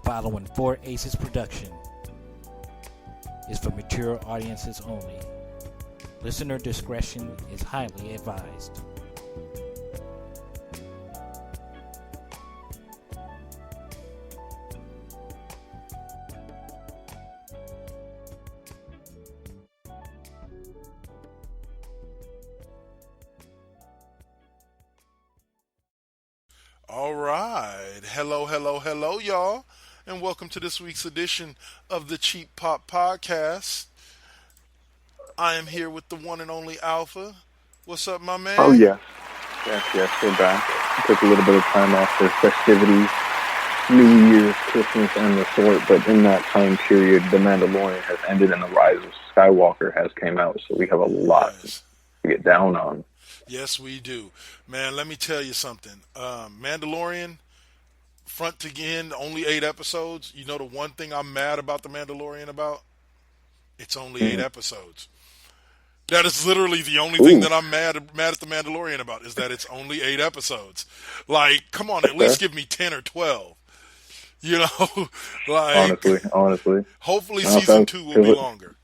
following 4 Aces production is for mature audiences only. Listener discretion is highly advised. All right. Hello, y'all. And welcome to this week's edition of the Cheap Pop Podcast. I am here with the one and only Alpha. What's up, my man? Oh, yes. Yes, we're back. Took a little bit of time off for festivities, New Year's, Christmas, and the sort, but in that time period, The Mandalorian has ended and The Rise of Skywalker has came out, so we have a lot to get down on. Yes, we do. Man, let me tell you something. Mandalorian, front to end, only 8 episodes. You know the one thing I'm mad about The Mandalorian about? It's only 8 episodes. That is literally the only thing that I'm mad at The Mandalorian about, is that it's only 8 episodes. Like, come on, at least give me 10 or 12. You know? Like, honestly. Hopefully season 2 will be longer.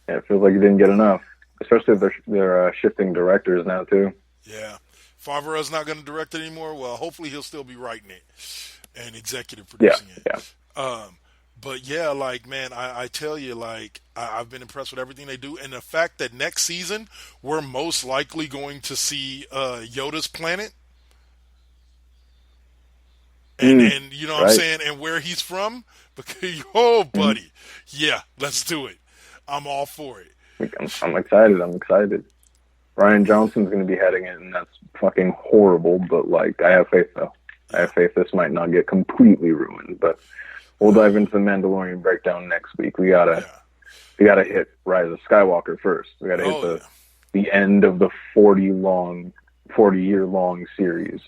Yeah, it feels like you didn't get enough. Especially if they're shifting directors now, too. Yeah. Favreau's not going to direct it anymore. Well, hopefully he'll still be writing it and executive producing it. Yeah. But yeah, like, man, I tell you, like, I've been impressed with everything they do. And the fact that next season we're most likely going to see Yoda's planet. And you know what I'm saying? And where he's from. Because, buddy. Yeah, let's do it. I'm all for it. I'm excited. Ryan Johnson's going to be heading it, and that's fucking horrible, but, like, I have faith, though. I have faith this might not get completely ruined, but we'll dive into the Mandalorian breakdown next week. We gotta hit Rise of Skywalker first. We gotta hit the end of the 40-year-long series.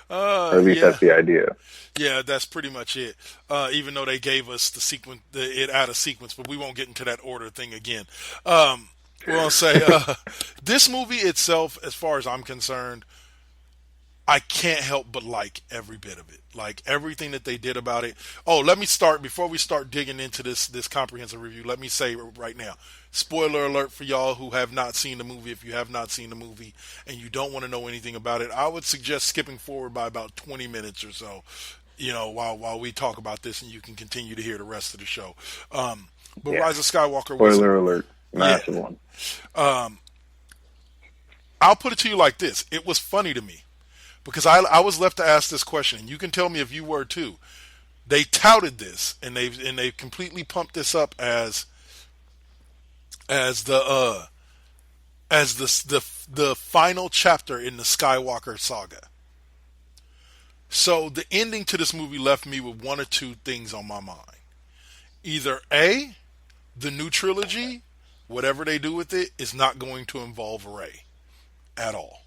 Or at least that's the idea. Yeah, that's pretty much it. Even though they gave us the sequence, it out of sequence, but we won't get into that order thing again. We're gonna say this movie itself, as far as I'm concerned, I can't help but like every bit of it. Like everything that they did about it. Oh, let me start before we start digging into this comprehensive review. Let me say right now, spoiler alert for y'all who have not seen the movie. If you have not seen the movie and you don't want to know anything about it, I would suggest skipping forward by about 20 minutes or so. You know, while we talk about this, and you can continue to hear the rest of the show. Rise of Skywalker. Spoiler alert, massive one. I'll put it to you like this: it was funny to me. Because I was left to ask this question, and you can tell me if you were too. They touted this, and they completely pumped this up as the final chapter in the Skywalker saga. So the ending to this movie left me with one or two things on my mind. Either A, the new trilogy, whatever they do with it, is not going to involve Rey at all.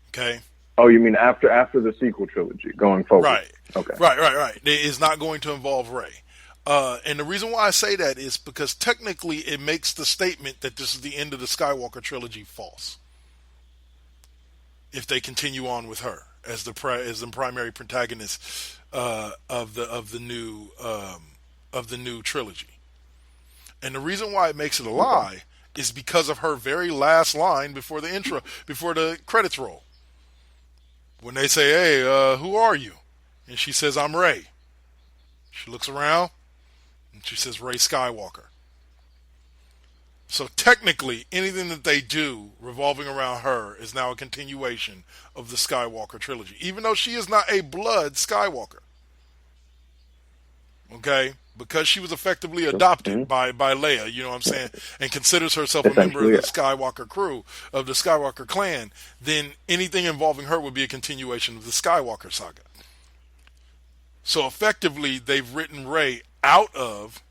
Okay. Oh, you mean after the sequel trilogy going forward? Right. Okay. Right. It is not going to involve Rey. And the reason why I say that is because technically it makes the statement that this is the end of the Skywalker trilogy false. If they continue on with her as the primary protagonist of the new trilogy, and the reason why it makes it a lie is because of her very last line before the credits roll. When they say, "Hey, who are you?" and she says, "I'm Rey." She looks around and she says, "Rey Skywalker." So technically, anything that they do revolving around her is now a continuation of the Skywalker trilogy, even though she is not a blood Skywalker. Okay? Because she was effectively adopted by Leia, you know what I'm saying, and considers herself a member of the Skywalker crew, of the Skywalker clan, then anything involving her would be a continuation of the Skywalker saga. So effectively, they've written Rey out of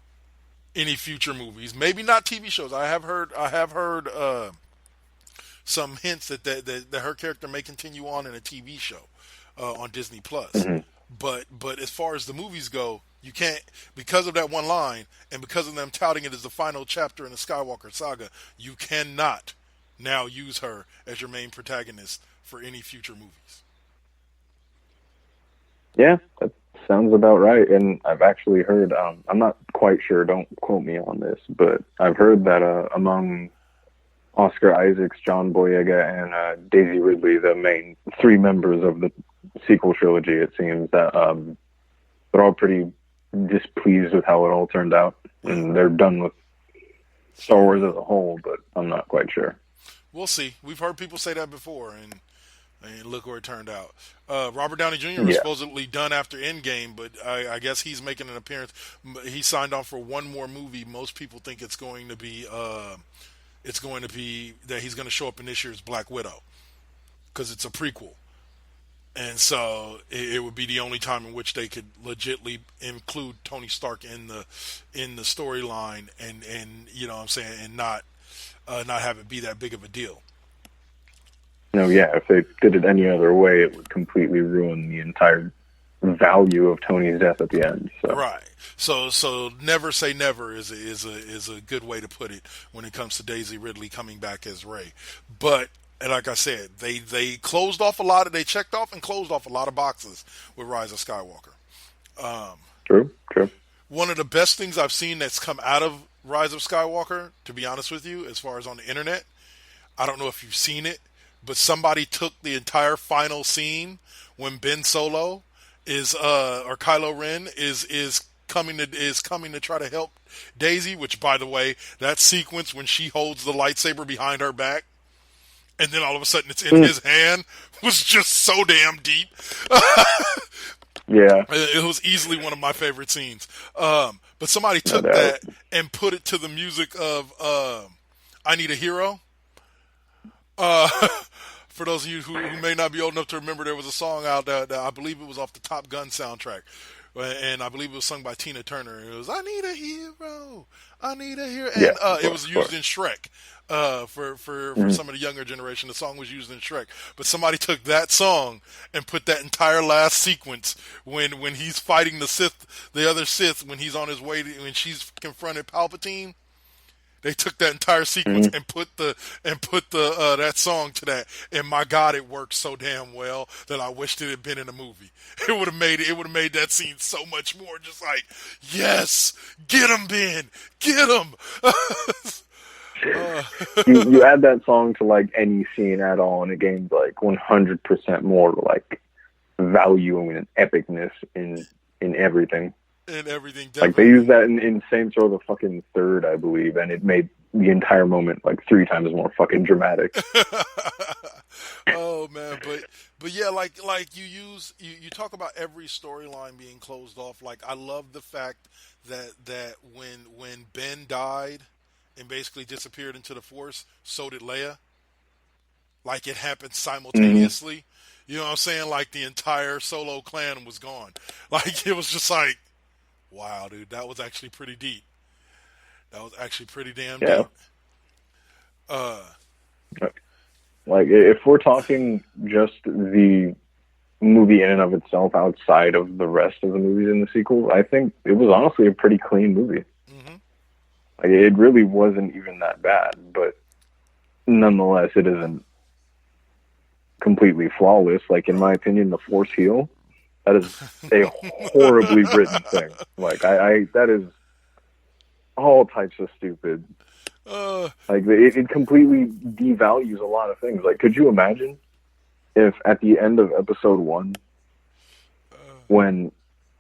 any future movies, maybe not TV shows. I have heard some hints that her character may continue on in a TV show on Disney Plus. But as far as the movies go, you can't, because of that one line, and because of them touting it as the final chapter in the Skywalker saga, you cannot now use her as your main protagonist for any future movies. Yeah, sounds about right. And I've actually heard, I'm not quite sure, don't quote me on this, but I've heard that among Oscar Isaacs, John Boyega, and Daisy Ridley, the main three members of the sequel trilogy, it seems that they're all pretty displeased with how it all turned out. And they're done with Star Wars as a whole, but I'm not quite sure. We'll see. We've heard people say that before, and look where it turned out. Robert Downey Jr. was supposedly done after Endgame, but I guess he's making an appearance. He signed on for one more movie. Most people think it's going to be that he's going to show up in this year's Black Widow because it's a prequel. And so it would be the only time in which they could legitly include Tony Stark in the storyline, and you know what I'm saying, and not have it be that big of a deal. No, yeah, if they did it any other way, it would completely ruin the entire value of Tony's death at the end. So. Right. So never say never is a good way to put it when it comes to Daisy Ridley coming back as Rey. But and like I said, they closed off they checked off and closed off a lot of boxes with Rise of Skywalker. True. One of the best things I've seen that's come out of Rise of Skywalker, to be honest with you, as far as on the internet, I don't know if you've seen it, but somebody took the entire final scene when Ben Solo or Kylo Ren is coming to try to help Daisy, which, by the way, that sequence when she holds the lightsaber behind her back, and then all of a sudden it's in his hand, was just so damn deep. Yeah. It was easily one of my favorite scenes. But somebody took that and put it to the music of I Need a Hero. For those of you who may not be old enough to remember, there was a song out that I believe it was off the Top Gun soundtrack. And I believe it was sung by Tina Turner. It was, I need a hero. I need a hero. And it was used in Shrek. For some of the younger generation, the song was used in Shrek. But somebody took that song and put that entire last sequence when he's fighting the other Sith, when he's on his way when she's confronted Palpatine. They took that entire sequence and put that song to that, and my God, it worked so damn well that I wished it had been in a movie. It would have made that scene so much more just like, yes, get him, Ben, get him. You add that song to like any scene at all, and it gains like 100% more like value and epicness in everything. And everything, definitely. Like they used that in Saints Row the fucking Third, I believe, and it made the entire moment like 3 times more fucking dramatic. Oh man, but yeah, like you talk about every storyline being closed off. Like I love the fact that when Ben died and basically disappeared into the Force, so did Leia. Like it happened simultaneously. You know what I'm saying? Like the entire Solo clan was gone. Like it was just like, wow, dude, that was actually pretty deep. That was actually pretty damn deep. Like, if we're talking just the movie in and of itself outside of the rest of the movies in the sequel, I think it was honestly a pretty clean movie. Like, it really wasn't even that bad, but nonetheless, it isn't completely flawless. Like, in my opinion, the Force Heal, that is a horribly written thing. Like, that is all types of stupid. Like, it completely devalues a lot of things. Like, could you imagine if at the end of episode 1, when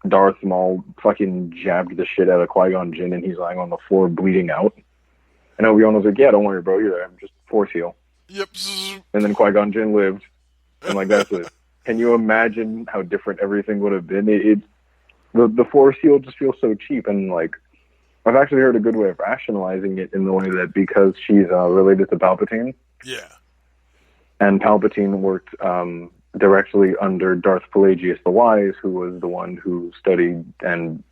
Darth Maul fucking jabbed the shit out of Qui-Gon Jinn and he's lying on the floor bleeding out, and Obi-Wan was like, yeah, don't worry, bro, you're there. Just Force Heal. Yep. And then Qui-Gon Jinn lived, and like, that's it. Can you imagine how different everything would have been? The Force Heal just feels so cheap, and like, I've actually heard a good way of rationalizing it in the way that because she's related to Palpatine. Yeah. And Palpatine worked directly under Darth Pelagius the Wise, who was the one who studied and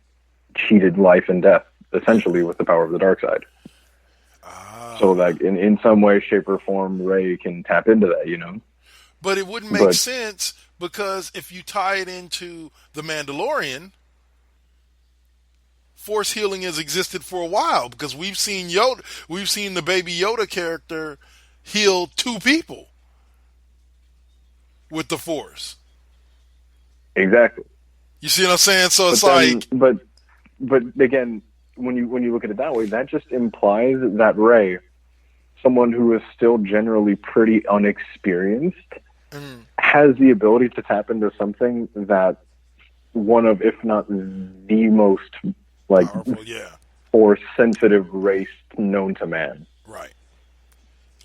cheated life and death, essentially, with the power of the dark side. So, like, in some way, shape, or form, Rey can tap into that, you know? But it wouldn't make sense, because if you tie it into The Mandalorian, Force healing has existed for a while, because we've seen the Baby Yoda character heal 2 people with the Force. Exactly. You see what I'm saying? So it's but again, when you look at it that way, that just implies that Rey, someone who is still generally pretty unexperienced, has the ability to tap into something that one of, if not the most powerful, force sensitive race known to man. Right.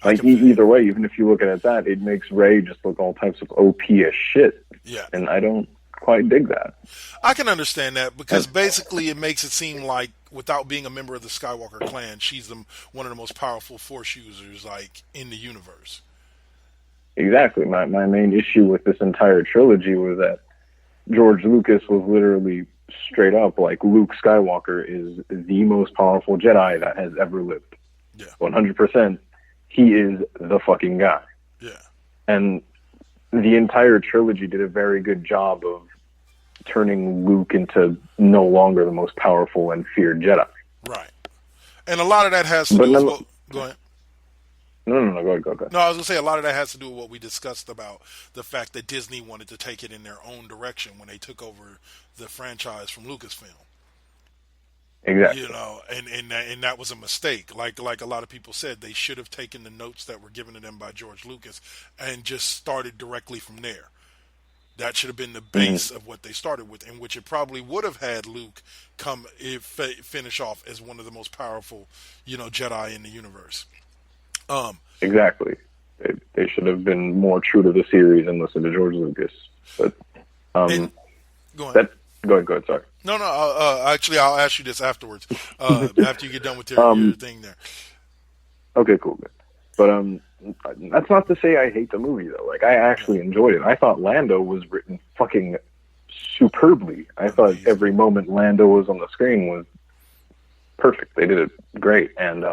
Like either way, even if you look at it that, it makes Rey just look all types of OP as shit. Yeah. And I don't quite dig that. I can understand that because basically it makes it seem like without being a member of the Skywalker clan, she's one of the most powerful Force users like in the universe. Exactly. My main issue with this entire trilogy was that George Lucas was literally straight up like, Luke Skywalker is the most powerful Jedi that has ever lived. Yeah. 100%. He is the fucking guy. Yeah. And the entire trilogy did a very good job of turning Luke into no longer the most powerful and feared Jedi. Right. And a lot of that has to do with go ahead. No, go ahead. No, I was going to say a lot of that has to do with what we discussed about the fact that Disney wanted to take it in their own direction when they took over the franchise from Lucasfilm. Exactly. You know, and that was a mistake. Like a lot of people said, they should have taken the notes that were given to them by George Lucas and just started directly from there. That should have been the base of what they started with, in which it probably would have had Luke finish off as one of the most powerful, Jedi in the universe. Exactly. They should have been more true to the series and listen to George Lucas. But go ahead. Go ahead. Sorry. No. Actually, I'll ask you this afterwards. After you get done with your thing there. Okay, cool. Good. But that's not to say I hate the movie though. Like, I actually enjoyed it. I thought Lando was written fucking superbly. I thought every moment Lando was on the screen was perfect. They did it great. And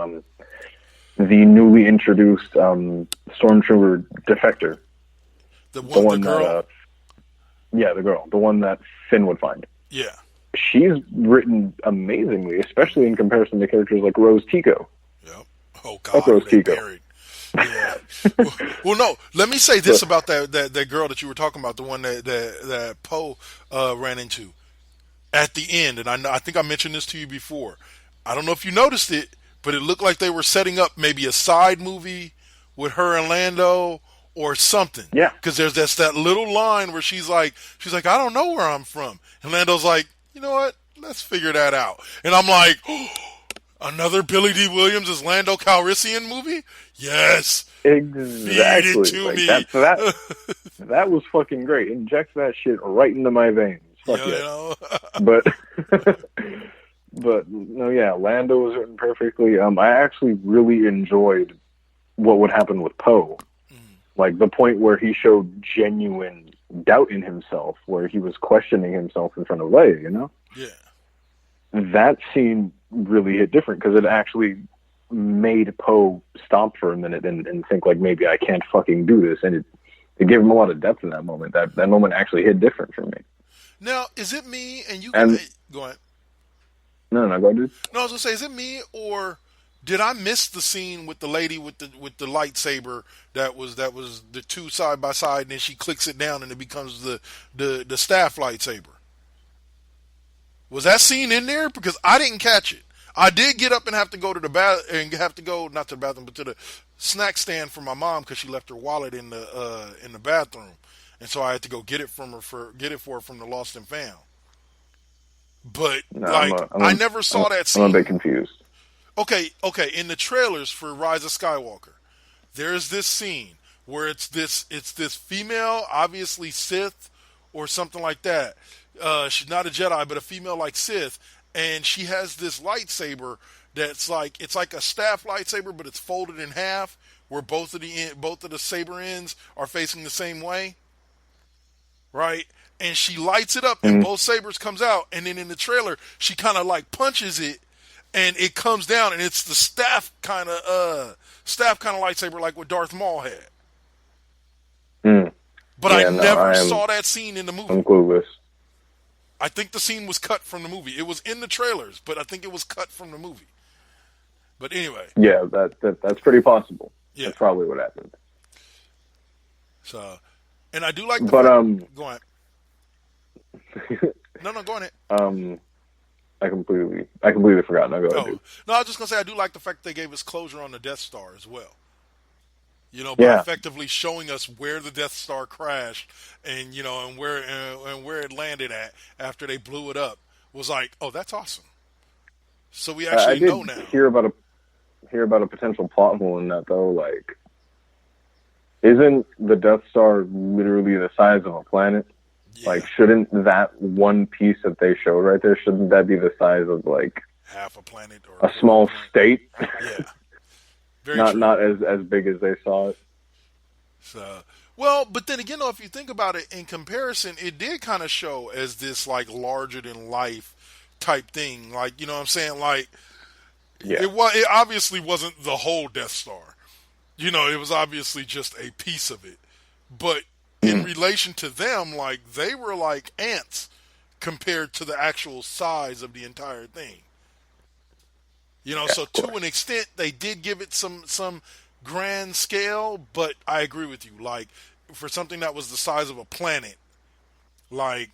the newly introduced Stormtrooper defector, the girl. The girl, the one that Finn would find. Yeah. She's written amazingly, especially in comparison to characters like Rose Tico. Yep. Oh God, Rose Tico. Yeah. Well, no. Let me say this about that girl that you were talking about, the one that Poe ran into at the end, and I think I mentioned this to you before. I don't know if you noticed it, but it looked like they were setting up maybe a side movie with her and Lando or something. Yeah. Because there's that little line where she's like, I don't know where I'm from, and Lando's like, you know what? Let's figure that out. And I'm like, oh, another Billy D. Williams as Lando Calrissian movie? Yes. Exactly. Feed it to me. That was fucking great. Inject that shit right into my veins. Fuck yeah. But no, yeah, Lando was written perfectly. I actually really enjoyed what would happen with Poe. Like the point where he showed genuine doubt in himself, where he was questioning himself in front of Leia, Yeah. That scene really hit different because it actually made Poe stop for a minute and think like, maybe I can't fucking do this. And it gave him a lot of depth in that moment. That moment actually hit different for me. Now, is it me and you? Go ahead. No, go ahead, dude. No, I was gonna say, is it me or did I miss the scene with the lady with the lightsaber that was the two side by side, and then she clicks it down and it becomes the staff lightsaber? Was that scene in there? Because I didn't catch it. I did get up and have to go to the not to the bathroom, but to the snack stand for my mom because she left her wallet in the bathroom, and so I had to go get it for her from the Lost and Found. But I never saw that scene. I'm a bit confused. Okay. In the trailers for Rise of Skywalker, there's this scene where it's this female, obviously Sith or something like that. She's not a Jedi, but a female like Sith, and she has this lightsaber that's it's like a staff lightsaber, but it's folded in half, where both of the saber ends are facing the same way, right? And she lights it up, and both sabers comes out, and then in the trailer, she kind of punches it, and it comes down, and it's the staff kind of lightsaber like what Darth Maul had. But I never saw that scene in the movie. I'm clueless. I think the scene was cut from the movie. It was in the trailers, but I think it was cut from the movie. But anyway. Yeah, that's pretty possible. Yeah. That's probably what happened. So, and I do like go ahead. Go ahead. No, go ahead. I completely forgot. No, go ahead. Dude. No, I was just gonna say I do like the fact they gave us closure on the Death Star as well. By effectively showing us where the Death Star crashed, and and where it landed at after they blew it up, was like, oh, that's awesome. So we actually know now. Hear about a potential plot hole in that though. Like, isn't the Death Star literally the size of a planet? Yeah. Like, shouldn't that one piece that they showed right there, shouldn't that be the size of like half a planet or a small state? Yeah. Not as big as they saw it. So, well, but then again, though, if you think about it in comparison, it did kind of show as this like larger than life type thing. Like, you know what I'm saying? Like, it obviously wasn't the whole Death Star. It was obviously just a piece of it. But in relation to them, like, they were like ants compared to the actual size of the entire thing. So to an extent, they did give it some grand scale, but I agree with you. Like, for something that was the size of a planet, like,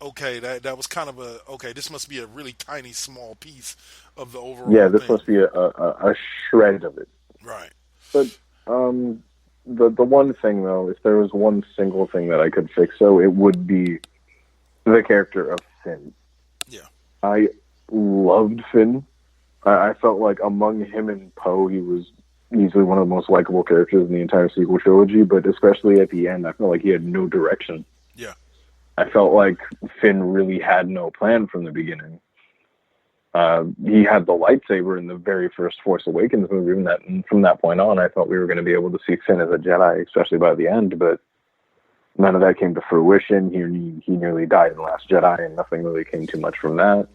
okay, that was kind of this must be a really tiny, small piece of the overall Yeah, this thing. must be a shred of it. Right. But, the one thing, though, if there was one single thing that I could fix, so it would be the character of Finn. Yeah. I loved Finn. I felt like among him and Poe, he was easily one of the most likable characters in the entire sequel trilogy, but especially at the end, I felt like he had no direction. Yeah. I felt like Finn really had no plan from the beginning. He had the lightsaber in the very first Force Awakens movie, and from that point on, I thought we were going to be able to see Finn as a Jedi, especially by the end, but none of that came to fruition. He nearly died in Last Jedi, and nothing really came too much from that.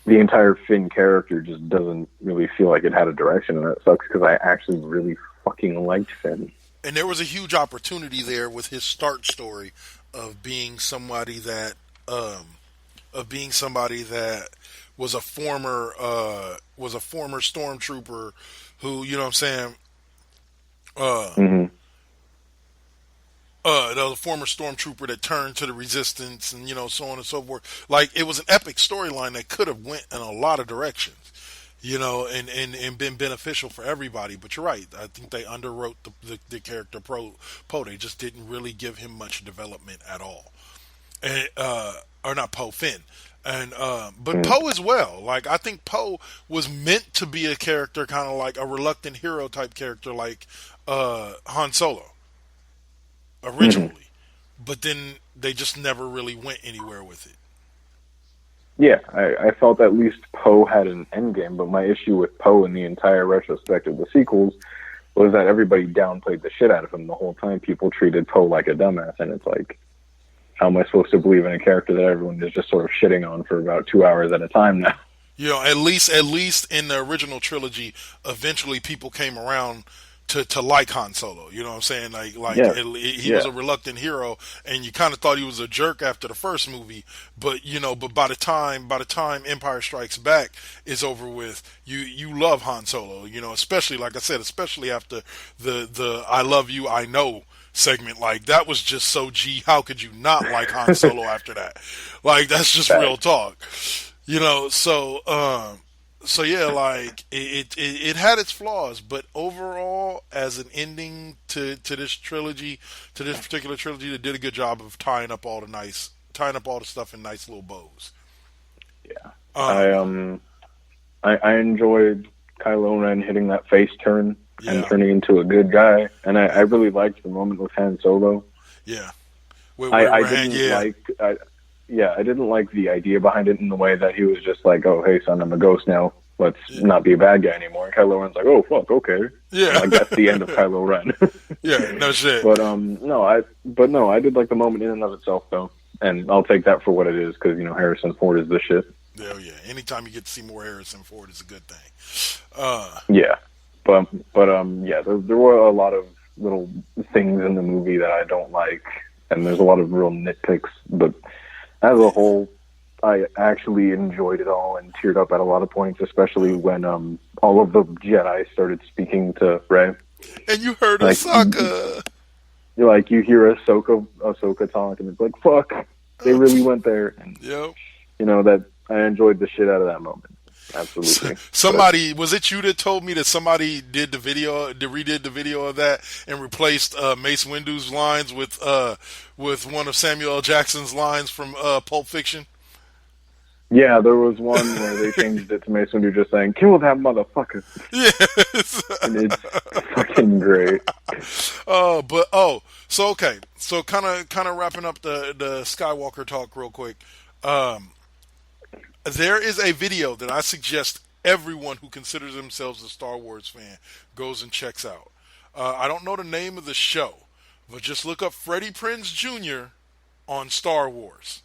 The entire Finn character just doesn't really feel like it had a direction, and that sucks because I actually really fucking liked Finn. And there was a huge opportunity there with his start story of being somebody that was a former stormtrooper who, you know what I'm saying, that was a former stormtrooper that turned to the Resistance, and so on and so forth. Like, it was an epic storyline that could have went in a lot of directions, and been beneficial for everybody. But you're right. I think they underwrote the character Poe. They just didn't really give him much development at all, and or not Poe, Finn. And but Poe as well. Like, I think Poe was meant to be a character kind of like a reluctant hero type character, like Han Solo originally, but then they just never really went anywhere with it. Yeah, I felt at least Poe had an endgame, but my issue with Poe in the entire retrospect of the sequels was that everybody downplayed the shit out of him the whole time. People treated Poe like a dumbass, and it's like, how am I supposed to believe in a character that everyone is just sort of shitting on for about 2 hours at a time now? At least in the original trilogy, eventually people came around to like Han Solo. You know what I'm saying? He was a reluctant hero, and you kind of thought he was a jerk after the first movie. But but by the time Empire Strikes Back is over with, you love Han Solo. Especially, like I said, especially after the I love you, I know segment. Like, that was just so G. How could you not like Han Solo after that? Like, that's just real talk. So yeah, like, it had its flaws, but overall, as an ending to this trilogy, to this particular trilogy, they did a good job of tying up all the stuff in nice little bows. Yeah, I enjoyed Kylo Ren hitting that face turn and turning into a good guy, and I really liked the moment with Han Solo. Yeah, I didn't like the idea behind it in the way that he was just like, oh, hey, son, I'm a ghost now. Let's not be a bad guy anymore. And Kylo Ren's like, oh, fuck, okay. Yeah. Like, that's the end of Kylo Ren. Yeah, no shit. But I did like the moment in and of itself, though. And I'll take that for what it is, because, Harrison Ford is the shit. Hell yeah. Anytime you get to see more Harrison Ford is a good thing. Yeah. But there were a lot of little things in the movie that I don't like, and there's a lot of real nitpicks, but as a whole, I actually enjoyed it all and teared up at a lot of points, especially when all of the Jedi started speaking to Rey. And you heard Ahsoka. You hear Ahsoka talk, and it's like, fuck. They really went there, and Yep. that I enjoyed the shit out of that moment. Absolutely. Somebody, was it you that told me that somebody redid the video of that and replaced Mace Windu's lines with one of Samuel L. Jackson's lines from Pulp Fiction? Yeah, there was one where they changed it to Mace Windu just saying, "Kill that motherfucker." Yes. And it's fucking great. So okay, so kind of wrapping up the Skywalker talk real quick. There is a video that I suggest everyone who considers themselves a Star Wars fan goes and checks out. I don't know the name of the show, but just look up Freddie Prinze Jr. on Star Wars.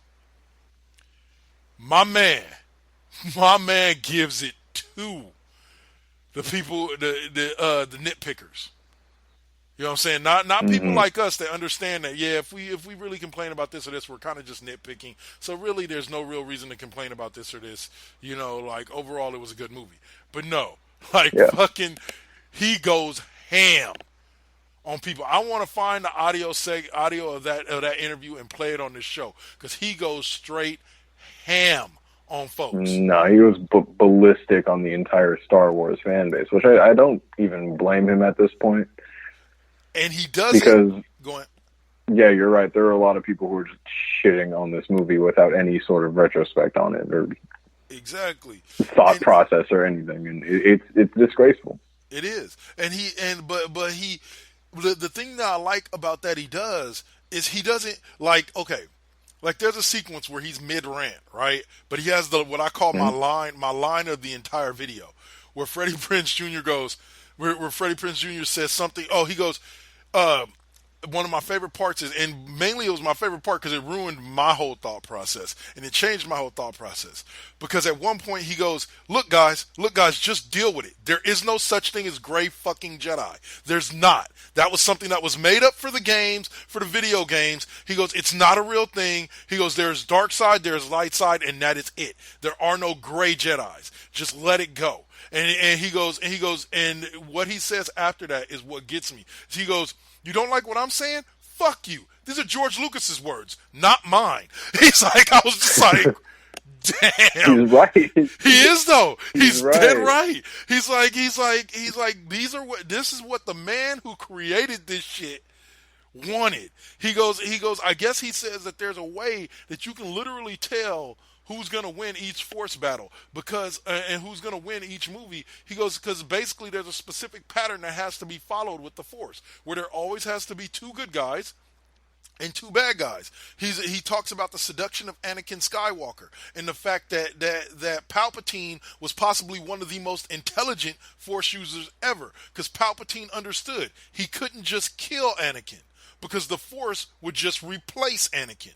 My man gives it to the people, the nitpickers. You know what I'm saying? Not people like us that understand that, yeah, if we really complain about this or this, we're kind of just nitpicking. So really there's no real reason to complain about this or this. Like overall it was a good movie. But no, fucking he goes ham on people. I want to find the audio of that interview and play it on this show cuz he goes straight ham on folks. No, he was ballistic on the entire Star Wars fan base, which I don't even blame him at this point. And he does because going. Yeah, you're right. There are a lot of people who are just shitting on this movie without any sort of retrospect on it or exactly thought process or anything, and it's disgraceful. It is, but the thing that I like about that he does is he doesn't like there's a sequence where he's mid rant, right? But he has what I call my line of the entire video, where Freddie Prinze Jr. goes. Where Freddie Prinze Jr. says something. Oh, he goes, one of my favorite parts is, and mainly it was my favorite part because it ruined my whole thought process. And it changed my whole thought process. Because at one point he goes, look guys, just deal with it. There is no such thing as gray fucking Jedi. There's not. That was something that was made up for the games, for the video games. He goes, it's not a real thing. He goes, there's dark side, there's light side, and that is it. There are no gray Jedis. Just let it go. And he goes, and what he says after that is what gets me. He goes, you don't like what I'm saying? Fuck you. These are George Lucas's words, not mine. He's like, I was just like, damn. He's right. He is though. He's right. Dead right. He's like, this is what the man who created this shit wanted. He goes, I guess he says that there's a way that you can literally tell who's going to win each Force battle and who's going to win each movie. He goes, because basically there's a specific pattern that has to be followed with the Force, where there always has to be two good guys and two bad guys. He talks about the seduction of Anakin Skywalker and the fact that Palpatine was possibly one of the most intelligent Force users ever, because Palpatine understood he couldn't just kill Anakin because the Force would just replace Anakin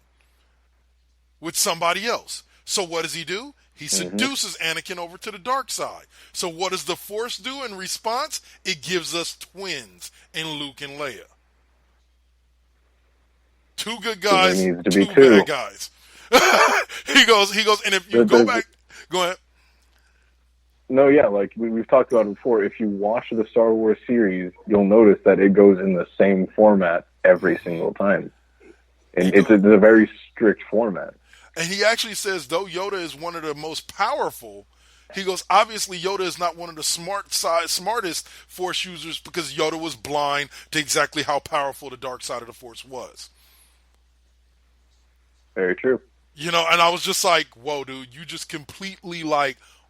with somebody else. So what does he do? He seduces Anakin over to the dark side. So what does the Force do in response? It gives us twins in Luke and Leia. Two good guys, two bad guys. he goes, and if you go back, go ahead. No, yeah, like we've talked about it before. If you watch the Star Wars series, you'll notice that it goes in the same format every single time. And it's a very strict format. And he actually says, though Yoda is one of the most powerful, he goes, obviously Yoda is not one of the smartest Force users because Yoda was blind to exactly how powerful the dark side of the Force was. Very true. And I was just like, whoa, dude, you just completely,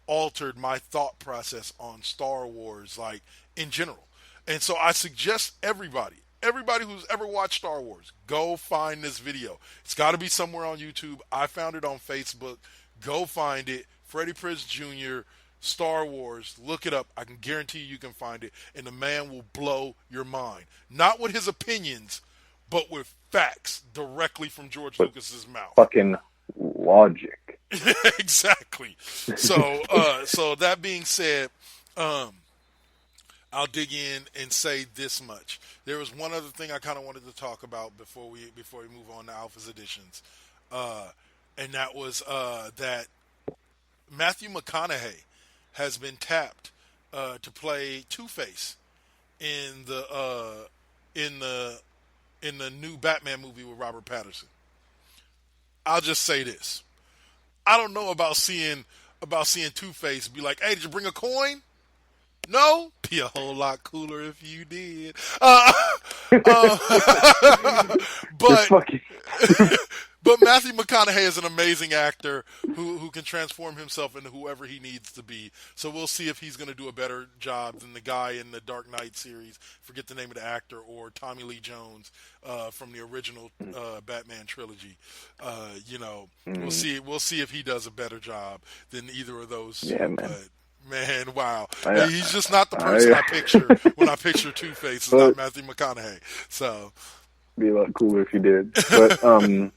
altered my thought process on Star Wars, in general. And so I suggest everybody who's ever watched Star Wars, go find this video. It's got to be somewhere on YouTube. I found it on Facebook. Go find it. Freddie Prinze Jr., Star Wars. Look it up. I can guarantee you can find it. And the man will blow your mind. Not with his opinions, but with facts directly from George Lucas's mouth. Fucking logic. Exactly. So that being said, I'll dig in and say this much. There was one other thing I kind of wanted to talk about before we move on to Alpha's Editions, and that was that Matthew McConaughey has been tapped to play Two-Face in the new Batman movie with Robert Pattinson. I'll just say this. I don't know about seeing Two-Face be like, "Hey, did you bring a coin?" No, be a whole lot cooler if you did. Just But fucking. but Matthew McConaughey is an amazing actor who can transform himself into whoever he needs to be. So we'll see if he's going to do a better job than the guy in the Dark Knight series. Forget the name of the actor, or Tommy Lee Jones from the original Batman trilogy. We'll see. We'll see if he does a better job than either of those. Yeah, man. But, man, wow. He's just not the person I picture when I picture Two-Face. It's not Matthew McConaughey. So, be a lot cooler if you did. But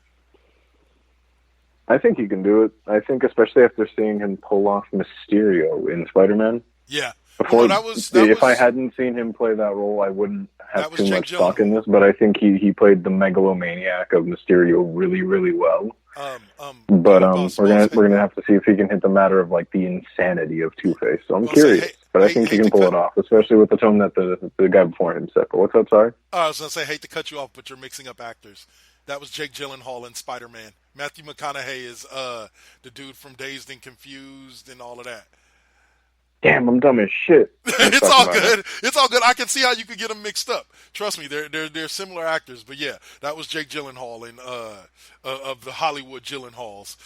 I think he can do it. I think especially after seeing him pull off Mysterio in Spider-Man. Yeah. Before, if I hadn't seen him play that role, I wouldn't have too much stock in this. But I think he played the megalomaniac of Mysterio really, really well. But we're gonna have to see if he can hit the matter of like the insanity of Two-Face. So I'm curious, but I think he can pull it off, especially with the tone that the guy before him set. But what's up, sorry? I was gonna say, hate to cut you off, but you're mixing up actors. That was Jake Gyllenhaal in Spider-Man. Matthew McConaughey is the dude from Dazed and Confused and all of that. Damn, I'm dumb as shit. It's all good. It's all good. I can see how you could get them mixed up. Trust me, they're similar actors. But yeah, that was Jake Gyllenhaal in of the Hollywood Gyllenhaals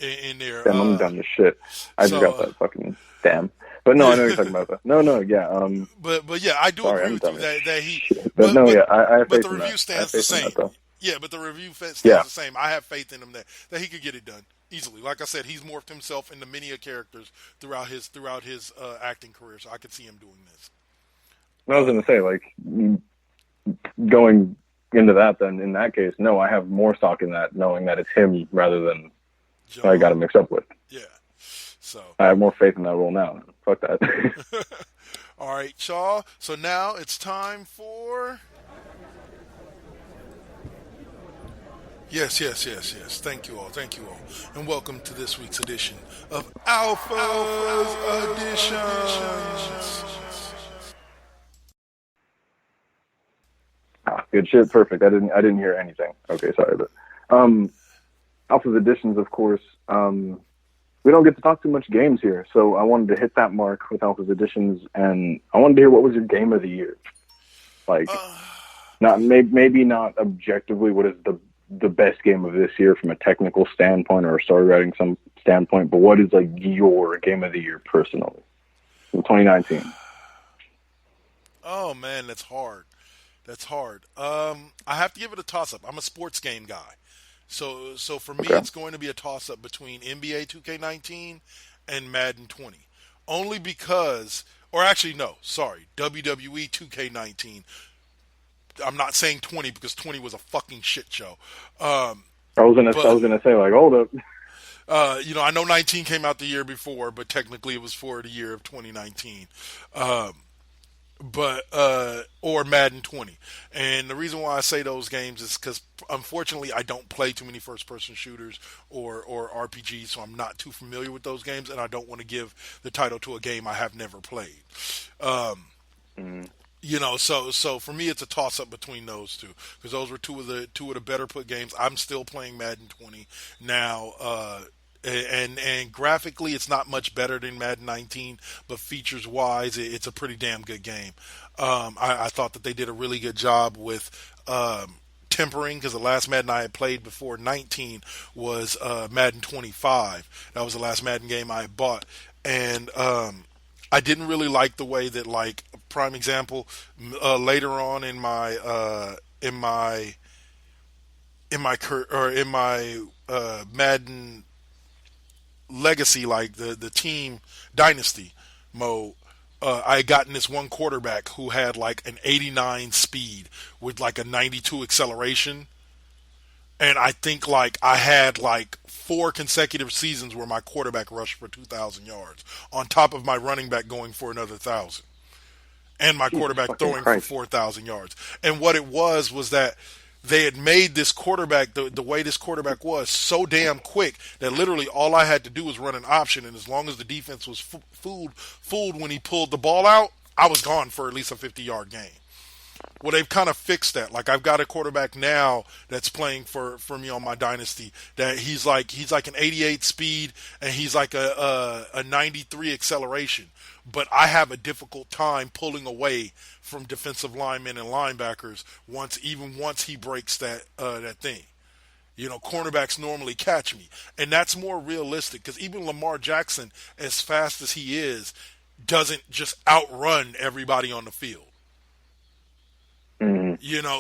in there. Damn, I'm dumb as shit. I just got that fucking damn. But no, I know you're talking about that. No, yeah. But yeah, I do agree with you that he. Shit. But no, yeah, I have faith but the review stands the same. Yeah, but the review stands the same. I have faith in him that he could get it done easily. Like I said, he's morphed himself into many characters throughout his acting career, so I could see him doing this. I was going to say, like, going into that, then in that case, no, I have more stock in that, knowing that it's him rather than I got to mix up with. Yeah. So I have more faith in that role now. Fuck that. All right, y'all. So now it's time for. Yes. Thank you all. And welcome to this week's edition of Alpha's Editions. Good shit. Perfect. I didn't hear anything. Okay, sorry. But Alpha's Editions, of course, we don't get to talk too much games here. So I wanted to hit that mark with Alpha's Editions, and I wanted to hear what was your game of the year. Like, maybe not objectively what is the best game of this year from a technical standpoint or a story writing some standpoint, but what is like your game of the year personally from 2019? Oh man, that's hard. I have to give it a toss up. I'm a sports game guy. So for me, It's going to be a toss up between NBA 2K19 and Madden 20. Only because, or actually no, sorry, WWE 2K19. I'm not saying 20 because 20 was a fucking shit show. I was gonna say, like, hold up. I know 19 came out the year before, but technically it was for the year of 2019. Or Madden 20. And the reason why I say those games is because, unfortunately, I don't play too many first-person shooters or RPGs, so I'm not too familiar with those games, and I don't want to give the title to a game I have never played. So for me, it's a toss-up between those two because those were two of the better put games. I'm still playing Madden 20 now, and graphically, it's not much better than Madden 19, but features-wise, it's a pretty damn good game. I thought that they did a really good job with tempering because the last Madden I had played before 19 was Madden 25. That was the last Madden game I had bought, and I didn't really like the way that, like, prime example, later on in my Madden Legacy, like the team dynasty mode, I had gotten this one quarterback who had like an 89 speed with like a 92 acceleration. And I think like I had like 4 consecutive seasons where my quarterback rushed for 2,000 yards on top of my running back going for another 1,000 and my quarterback throwing for 4,000 yards. And what it was that they had made this quarterback, the way this quarterback was, so damn quick that literally all I had to do was run an option, and as long as the defense was fooled when he pulled the ball out, I was gone for at least a 50-yard game. Well, they've kind of fixed that. Like I've got a quarterback now that's playing for me on my dynasty. That he's like an 88 speed and he's like a 93 acceleration. But I have a difficult time pulling away from defensive linemen and linebackers once he breaks that thing. Cornerbacks normally catch me, and that's more realistic because even Lamar Jackson, as fast as he is, doesn't just outrun everybody on the field.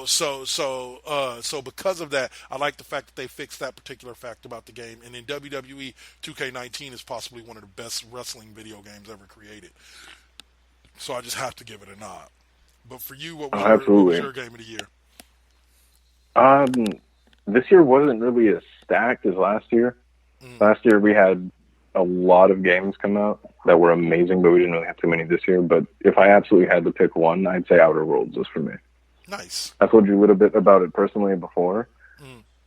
So because of that, I like the fact that they fixed that particular fact about the game. And in WWE 2K19 is possibly one of the best wrestling video games ever created. So I just have to give it a nod. But for you, what was your game of the year? This year wasn't really as stacked as last year. Last year we had a lot of games come out that were amazing, but we didn't really have too many this year. But if I absolutely had to pick one, I'd say Outer Worlds was for me. Nice. I told you a little bit about it personally before,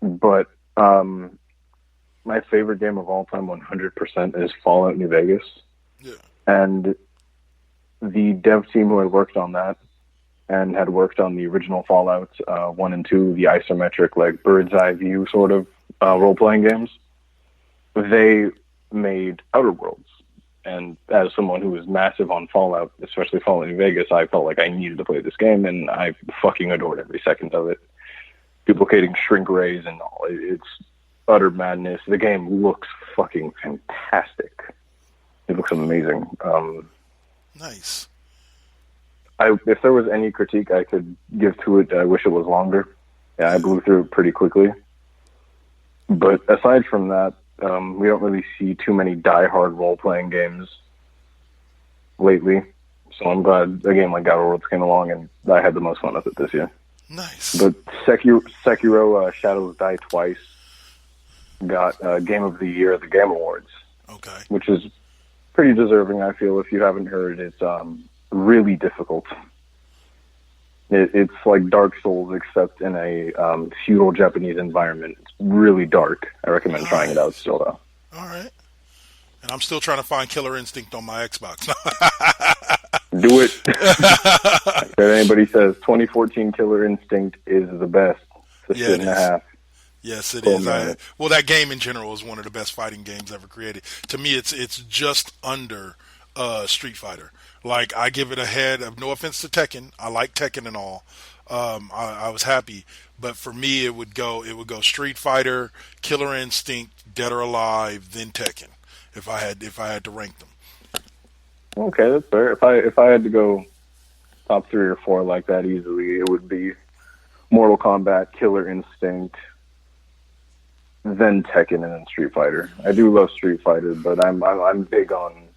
but my favorite game of all time, 100%, is Fallout New Vegas. Yeah. And the dev team who had worked on that and had worked on the original Fallout 1 and 2, the isometric, like bird's eye view sort of role-playing games, they made Outer Worlds. And as someone who was massive on Fallout, especially Fallout New Vegas, I felt like I needed to play this game, and I fucking adored every second of it. Duplicating shrink rays and all. It's utter madness. The game looks fucking fantastic. It looks amazing. Nice. If there was any critique I could give to it, I wish it was longer. Yeah, I blew through it pretty quickly. But aside from that, we don't really see too many die-hard role-playing games lately. So I'm glad a game like Outer Worlds came along, and I had the most fun with it this year. Nice. But Sekiro Shadows Die Twice got Game of the Year at the Game Awards. Okay. Which is pretty deserving, I feel. If you haven't heard, it's really difficult. It's like Dark Souls, except in a feudal Japanese environment. It's really dark. I recommend trying it out still, though. All right. And I'm still trying to find Killer Instinct on my Xbox. Do it. If anybody says 2014 Killer Instinct is the best, it's a 6.5. Yes, it is. Well, that game in general is one of the best fighting games ever created. To me, it's just under Street Fighter. Like, I give it a head of, no offense to Tekken. I like Tekken and all. I was happy, but for me, it would go Street Fighter, Killer Instinct, Dead or Alive, then Tekken. If I had to rank them. Okay, that's fair. If I had to go top 3 or 4 like that easily, it would be Mortal Kombat, Killer Instinct, then Tekken, and then Street Fighter. I do love Street Fighter, but I'm big on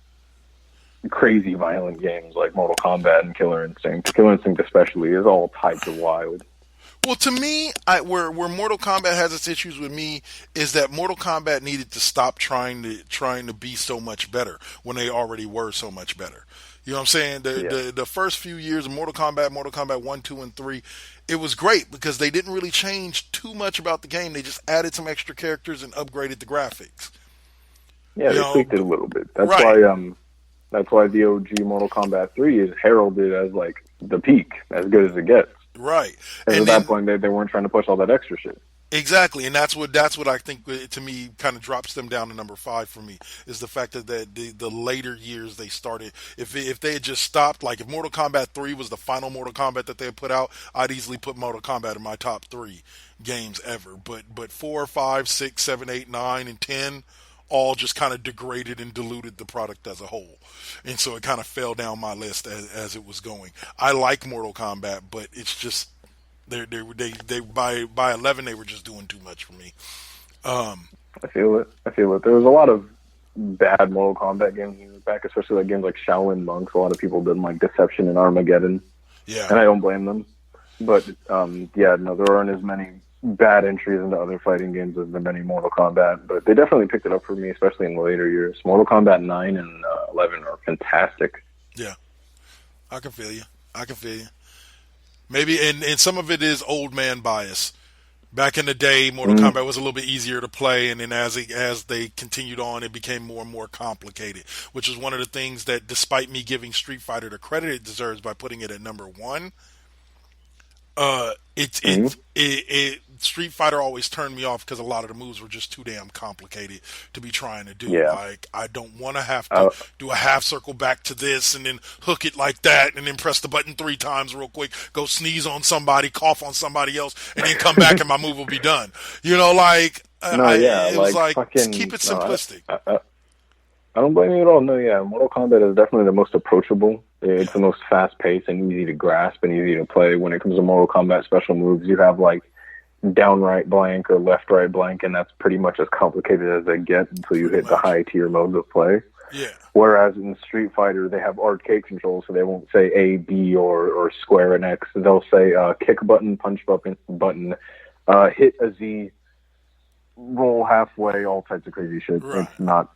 crazy violent games like Mortal Kombat and Killer Instinct. Killer Instinct especially is all types of wild. Well, to me, where Mortal Kombat has its issues with me is that Mortal Kombat needed to stop trying to be so much better when they already were so much better. You know what I'm saying? The first few years of Mortal Kombat 1, 2, and 3, it was great because they didn't really change too much about the game. They just added some extra characters and upgraded the graphics. Yeah, they tweaked it a little bit. That's why the OG Mortal Kombat 3 is heralded as like the peak, as good as it gets. Right. And at that point, they weren't trying to push all that extra shit. Exactly, and that's what I think to me kind of drops them down to number 5 for me is the fact that the later years they started. If they had just stopped, like if Mortal Kombat 3 was the final Mortal Kombat that they had put out, I'd easily put Mortal Kombat in my top 3 games ever. But 4, 5, 6, 7, 8, 9, and 10. All just kind of degraded and diluted the product as a whole. And so it kind of fell down my list as it was going. I like Mortal Kombat, but it's just, they by 11, they were just doing too much for me. I feel it. There was a lot of bad Mortal Kombat games back, especially like games like Shaolin Monks. A lot of people didn't like Deception and Armageddon. Yeah. And I don't blame them. But, there aren't as many bad entries into other fighting games as there many Mortal Kombat, but they definitely picked it up for me, especially in the later years. Mortal Kombat 9 and 11 are fantastic. Yeah, I can feel you. Maybe, and some of it is old man bias. Back in the day, Mortal Kombat was a little bit easier to play, and then as they continued on, it became more and more complicated, which is one of the things that, despite me giving Street Fighter the credit it deserves by putting it at number 1, Street Fighter always turned me off because a lot of the moves were just too damn complicated to be trying to do. Yeah. Like, I don't want to have to do a half circle back to this and then hook it like that and then press the button 3 times real quick, go sneeze on somebody, cough on somebody else, and then come back and my move will be done. You know, like, it was like fucking, keep it simplistic. I don't blame you at all. No, yeah, Mortal Kombat is definitely the most approachable. It's the most fast-paced and easy to grasp and easy to play. When it comes to Mortal Kombat special moves, you have like down right blank or left right blank, and that's pretty much as complicated as they get until you hit the high-tier modes of play. Yeah. Whereas in Street Fighter, they have arcade controls, so they won't say A, B, or square and X. They'll say kick button, punch button, hit a Z, roll halfway, all types of crazy shit. Right. It's not,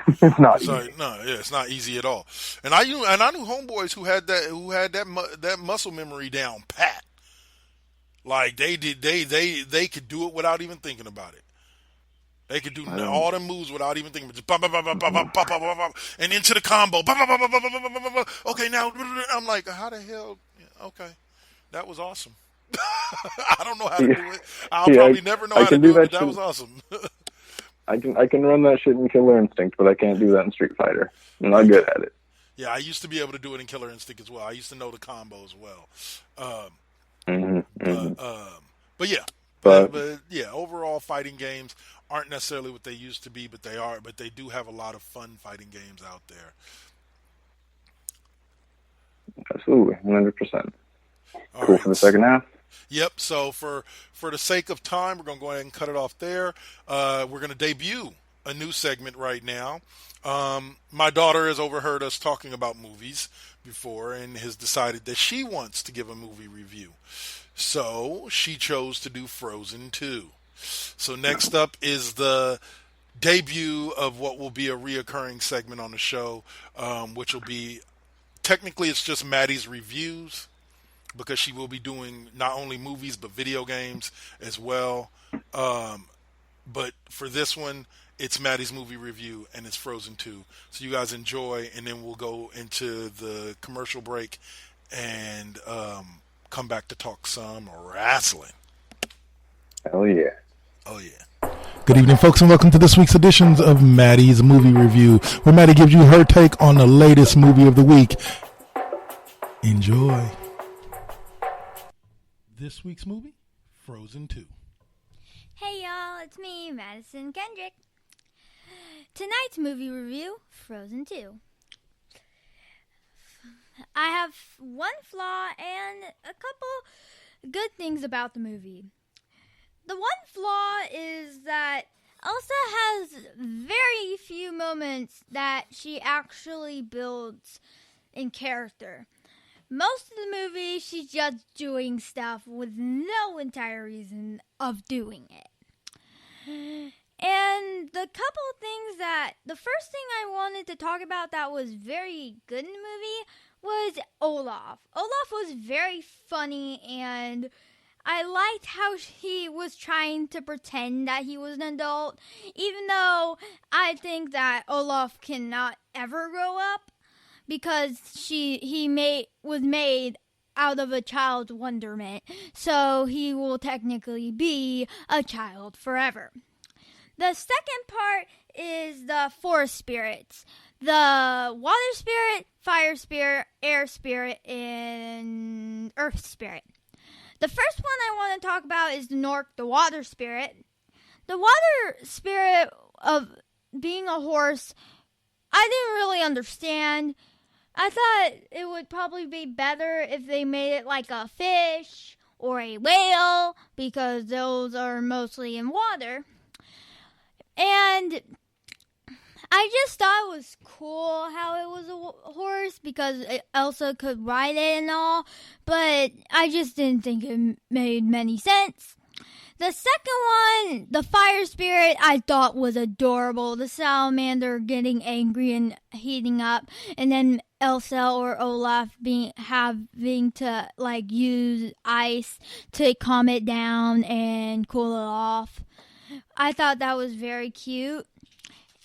it's not easy. It's not easy at all. And I knew homeboys who had that muscle memory down pat. Like they could do it without even thinking about it. They could do all the moves without even thinking. Just and into the combo. Okay, now I'm like, how the hell? Okay, that was awesome. I don't know how to do it. I'll probably never know how to do it, but that was awesome. I can run that shit in Killer Instinct, but I can't do that in Street Fighter. I'm not good at it. Yeah, I used to be able to do it in Killer Instinct as well. I used to know the combo as well. But yeah, overall fighting games aren't necessarily what they used to be, but they do have a lot of fun fighting games out there. Absolutely, 100%. All Cool right. for the second half. Yep. So for the sake of time, we're going to go ahead and cut it off there. We're going to debut a new segment right now. My daughter has overheard us talking about movies before and has decided that she wants to give a movie review. So she chose to do Frozen 2. So next up is the debut of what will be a reoccurring segment on the show, which will be, technically it's just Maddie's reviews, because she will be doing not only movies but video games as well. But for this one, it's Maddie's movie review, and it's Frozen 2. So you guys enjoy, and then we'll go into the commercial break and come back to talk some wrestling. Hell yeah. Oh, yeah. Good evening, folks, and welcome to this week's editions of Maddie's Movie Review, where Maddie gives you her take on the latest movie of the week. Enjoy. This week's movie, Frozen 2. Hey y'all, it's me, Madison Kendrick. Tonight's movie review, Frozen 2. I have one flaw and a couple good things about the movie. The one flaw is that Elsa has very few moments that she actually builds in character. Most of the movie, she's just doing stuff with no entire reason of doing it. And the couple of things the first thing I wanted to talk about that was very good in the movie was Olaf. Olaf was very funny, and I liked how he was trying to pretend that he was an adult, even though I think that Olaf cannot ever grow up, because he was made out of a child's wonderment, so he will technically be a child forever. The second part is the four spirits: the water spirit, fire spirit, air spirit, and earth spirit. The first one I want to talk about is Nork, the water spirit. The water spirit of being a horse, I didn't really understand. I thought it would probably be better if they made it like a fish or a whale, because those are mostly in water. And I just thought it was cool how it was a horse, because Elsa could ride it and all, but I just didn't think it made many sense. The second one, the fire spirit, I thought was adorable. The salamander getting angry and heating up, and then Elsa or Olaf having to use ice to calm it down and cool it off. I thought that was very cute.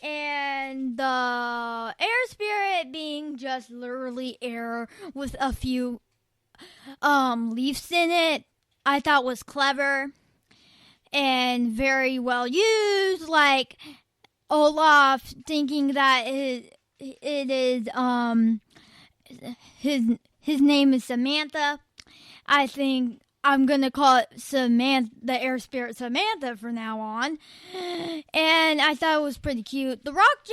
And the air spirit being just literally air with a few leaves in it, I thought was clever and very well used, like Olaf thinking that it is his name is Samantha. I think I'm gonna call it Samantha, the air spirit Samantha, from now on. And I thought it was pretty cute. The rock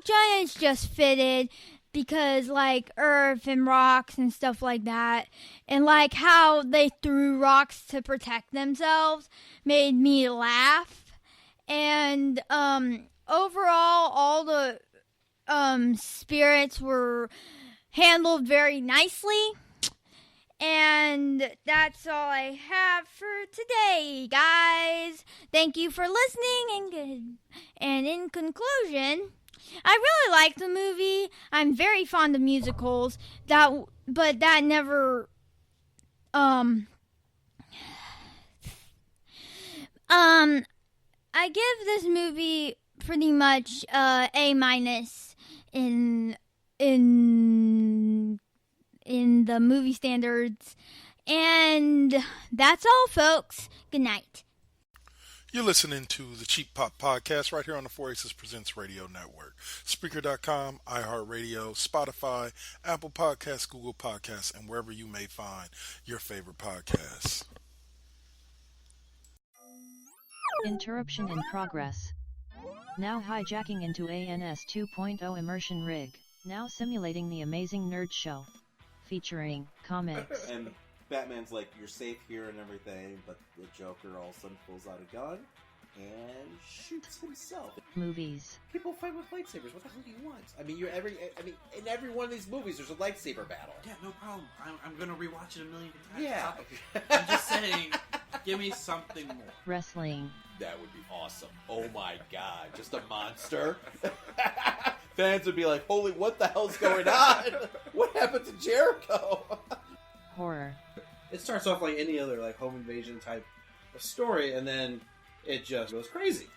giants just fitted because like earth and rocks and stuff like that, and like how they threw rocks to protect themselves made me laugh. And overall, all the spirits were handled very nicely. And that's all I have for today, guys. Thank you for listening. And in conclusion, I really like the movie. I'm very fond of musicals. But that never. I give this movie pretty much A- in the movie standards. And that's all, folks. Good night. You're listening to the Cheap Pop Podcast right here on the 4Aces Presents Radio Network. Spreaker.com, iHeartRadio, Spotify, Apple Podcasts, Google Podcasts, and wherever you may find your favorite podcasts. Interruption in progress. Now hijacking into ANS 2.0 immersion rig. Now simulating the amazing nerd show. Featuring comics. And Batman's like, you're safe here and everything, but the Joker all of a sudden pulls out a gun and shoots himself. Movies. People fight with lightsabers. What the hell do you want? I mean, in every one of these movies, there's a lightsaber battle. Yeah, no problem. I'm gonna rewatch it a million times. Yeah. I'm just saying, give me something more. Wrestling. That would be awesome. Oh my god, just a monster. Fans would be like, holy, what the hell's going on? What happened to Jericho? Horror. It starts off like any other like home invasion type of story, and then it just goes crazy.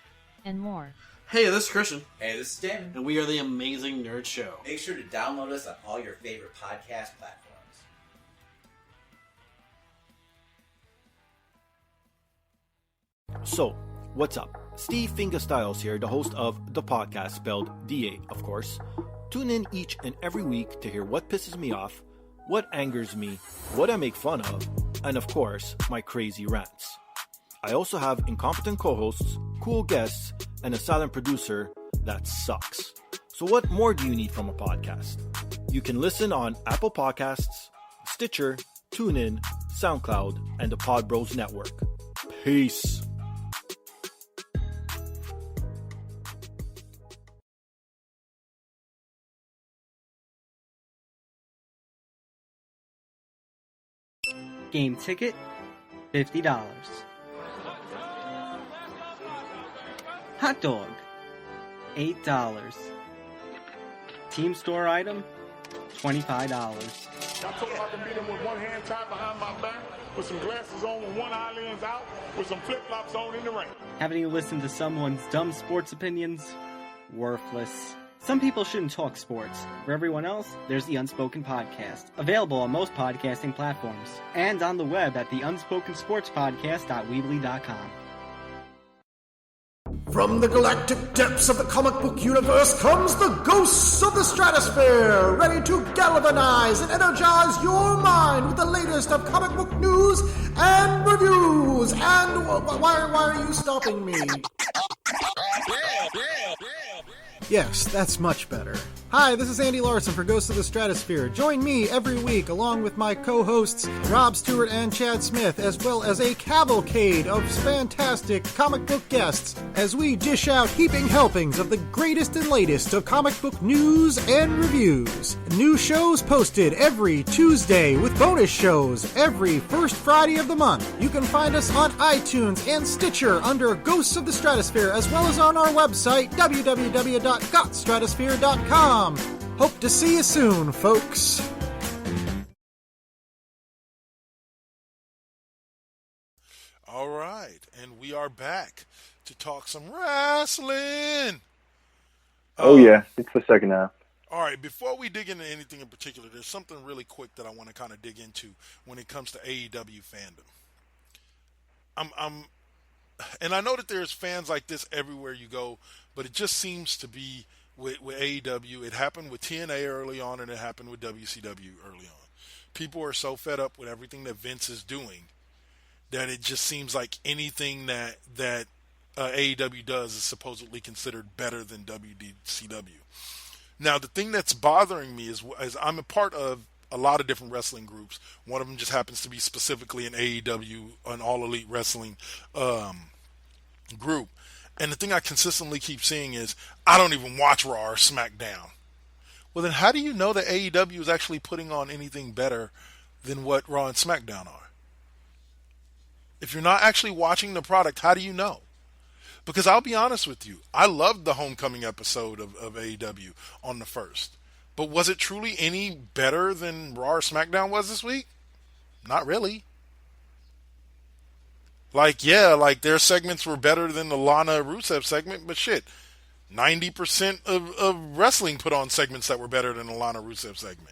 And more. Hey, this is Christian. Hey, this is Damon. And we are the Amazing Nerd Show. Make sure to download us on all your favorite podcast platforms. So, what's up? Steve Fingerstyles here, the host of the podcast, spelled D-A, of course. Tune in each and every week to hear what pisses me off, what angers me, what I make fun of, and of course, my crazy rants. I also have incompetent co-hosts, cool guests, and a silent producer that sucks. So what more do you need from a podcast? You can listen on Apple Podcasts, Stitcher, TuneIn, SoundCloud, and the Pod Bros Network. Peace. Game ticket, $50. Hot dog, $8. Team store item, $25. I told him I can beat him with one hand tied behind my back, with some glasses on, with one eyelid out, with some flip-flops on in the ring. Haven't you listened to someone's dumb sports opinions? Worthless. Some people shouldn't talk sports. For everyone else, there's the Unspoken Podcast, available on most podcasting platforms, and on the web at theunspokensportspodcast.weebly.com. From the galactic depths of the comic book universe comes the ghosts of the stratosphere, ready to galvanize and energize your mind with the latest of comic book news and reviews. And why are you stopping me? Yes, that's much better. Hi, this is Andy Larson for Ghosts of the Stratosphere. Join me every week along with my co-hosts Rob Stewart and Chad Smith, as well as a cavalcade of fantastic comic book guests, as we dish out heaping helpings of the greatest and latest of comic book news and reviews. New shows posted every Tuesday with bonus shows every first Friday of the month. You can find us on iTunes and Stitcher under Ghosts of the Stratosphere, as well as on our website, www.gotstratosphere.com. Hope to see you soon, folks. All right, and we are back to talk some wrestling. Yeah, it's the second half. All right, before we dig into anything in particular, there's something really quick that I want to kind of dig into when it comes to AEW fandom. and I know that there's fans like this everywhere you go, but it just seems to be with AEW. It happened with TNA early on, and it happened with WCW early on. People are so fed up with everything that Vince is doing that it just seems like anything that AEW does is supposedly considered better than WCW. Now, the thing that's bothering me is I'm a part of a lot of different wrestling groups. One of them just happens to be specifically an AEW, an All Elite Wrestling group. And the thing I consistently keep seeing is, I don't even watch Raw or SmackDown. Well, then how do you know that AEW is actually putting on anything better than what Raw and SmackDown are? If you're not actually watching the product, how do you know? Because I'll be honest with you, I loved the homecoming episode of AEW on the 1st. But was it truly any better than Raw or SmackDown was this week? Not really. Like their segments were better than the Lana Rusev segment, but shit, 90% of wrestling put on segments that were better than the Lana Rusev segment.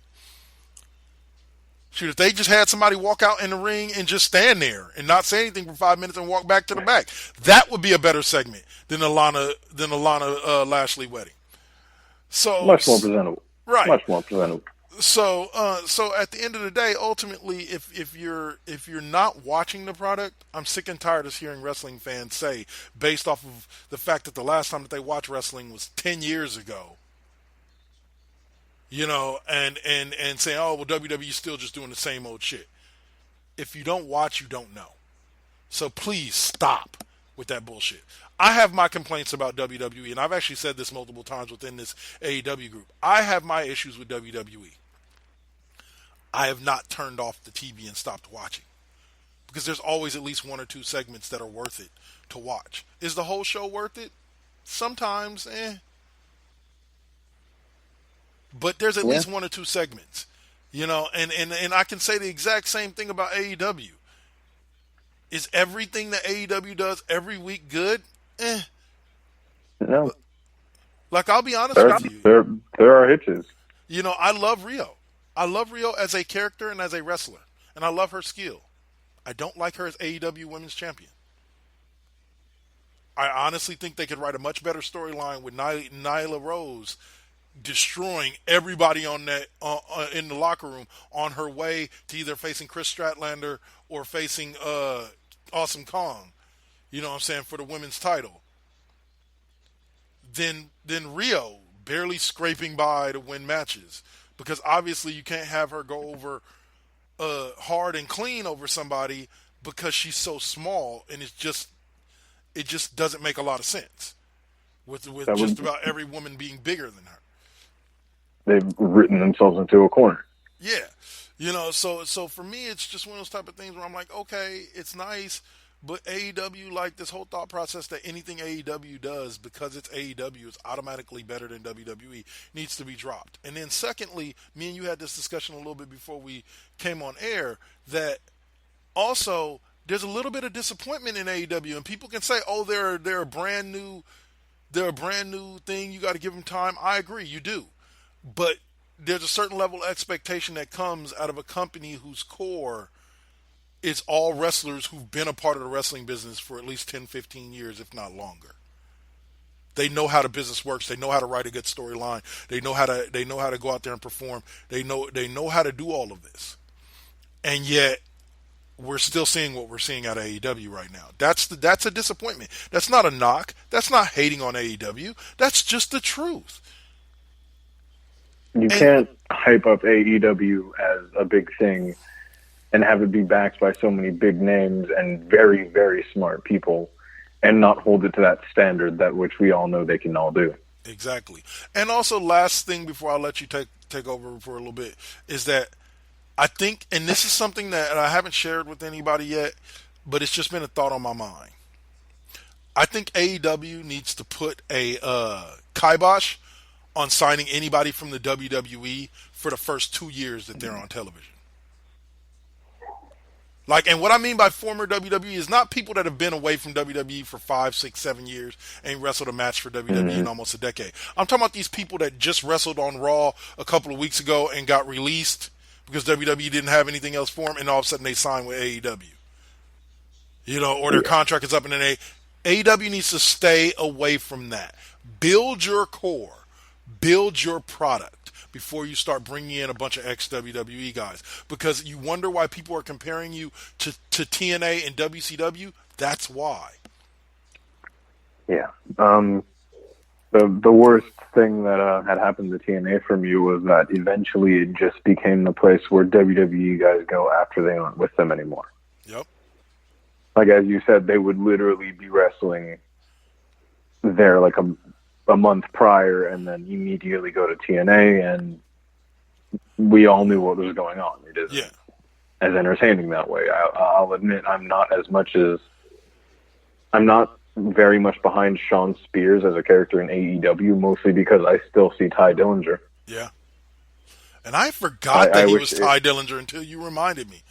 Shoot, if they just had somebody walk out in the ring and just stand there and not say anything for 5 minutes and walk back to the back, that would be a better segment than the Lana Lashley wedding. So much more presentable. Right. Much more presentable. So at the end of the day, ultimately, if you're not watching the product, I'm sick and tired of hearing wrestling fans say, based off of the fact that the last time that they watched wrestling was 10 years ago, and saying, oh, well, WWE's still just doing the same old shit. If you don't watch, you don't know. So please stop with that bullshit. I have my complaints about WWE, and I've actually said this multiple times within this AEW group. I have my issues with WWE. I have not turned off the TV and stopped watching, because there's always at least one or two segments that are worth it to watch. Is the whole show worth it? Sometimes, but there's at least one or two segments, and I can say the exact same thing about AEW. Is everything that AEW does every week good? No. Like, I'll be honest with you. There are hitches. I love Rio. I love Rio as a character and as a wrestler, and I love her skill. I don't like her as AEW Women's Champion. I honestly think they could write a much better storyline with Nyla Rose destroying everybody on that in the locker room on her way to either facing Chris Statlander or facing Awesome Kong, for the women's title. Then Rio barely scraping by to win matches, because obviously you can't have her go over hard and clean over somebody because she's so small, and it just doesn't make a lot of sense with just about every woman being bigger than her. They've written themselves into a corner. Yeah. So for me, it's just one of those type of things where I'm like, okay, it's nice, but AEW, like, this whole thought process that anything AEW does, because it's AEW, is automatically better than WWE, needs to be dropped. And then secondly, me and you had this discussion a little bit before we came on air, that also there's a little bit of disappointment in AEW, and people can say, oh, they're a brand new thing, you got to give them time. I agree, you do. But there's a certain level of expectation that comes out of a company whose core is all wrestlers who've been a part of the wrestling business for at least 10, 15 years, if not longer. They know how the business works. They know how to write a good storyline. They know how to go out there and perform. They know how to do all of this. And yet we're still seeing what we're seeing out of AEW right now. That's a disappointment. That's not a knock. That's not hating on AEW. That's just the truth. You can't hype up AEW as a big thing and have it be backed by so many big names and very, very smart people and not hold it to that standard that which we all know they can all do. Exactly. And also, last thing before I let you take over for a little bit, is that I think, and this is something that I haven't shared with anybody yet, but it's just been a thought on my mind. I think AEW needs to put a kibosh on signing anybody from the WWE for the first 2 years that they're on television. Like, and what I mean by former WWE is not people that have been away from WWE for 5, 6, 7 years and wrestled a match for WWE in almost a decade. I'm talking about these people that just wrestled on Raw a couple of weeks ago and got released because WWE didn't have anything else for them, and all of a sudden they signed with AEW. or their contract is up, and then AEW needs to stay away from that. Build your core, build your product before you start bringing in a bunch of ex-WWE guys, because you wonder why people are comparing you to TNA and WCW. That's why. Yeah. The worst thing that had happened to TNA for me was that eventually it just became the place where WWE guys go after they aren't with them anymore. Yep. Like, as you said, they would literally be wrestling there like a month prior and then immediately go to TNA, and we all knew what was going on. It isn't as entertaining that way. I'll admit I'm not very much behind Sean Spears as a character in AEW, mostly because I still see Ty Dillinger. Yeah. And I forgot that he was Ty Dillinger until you reminded me.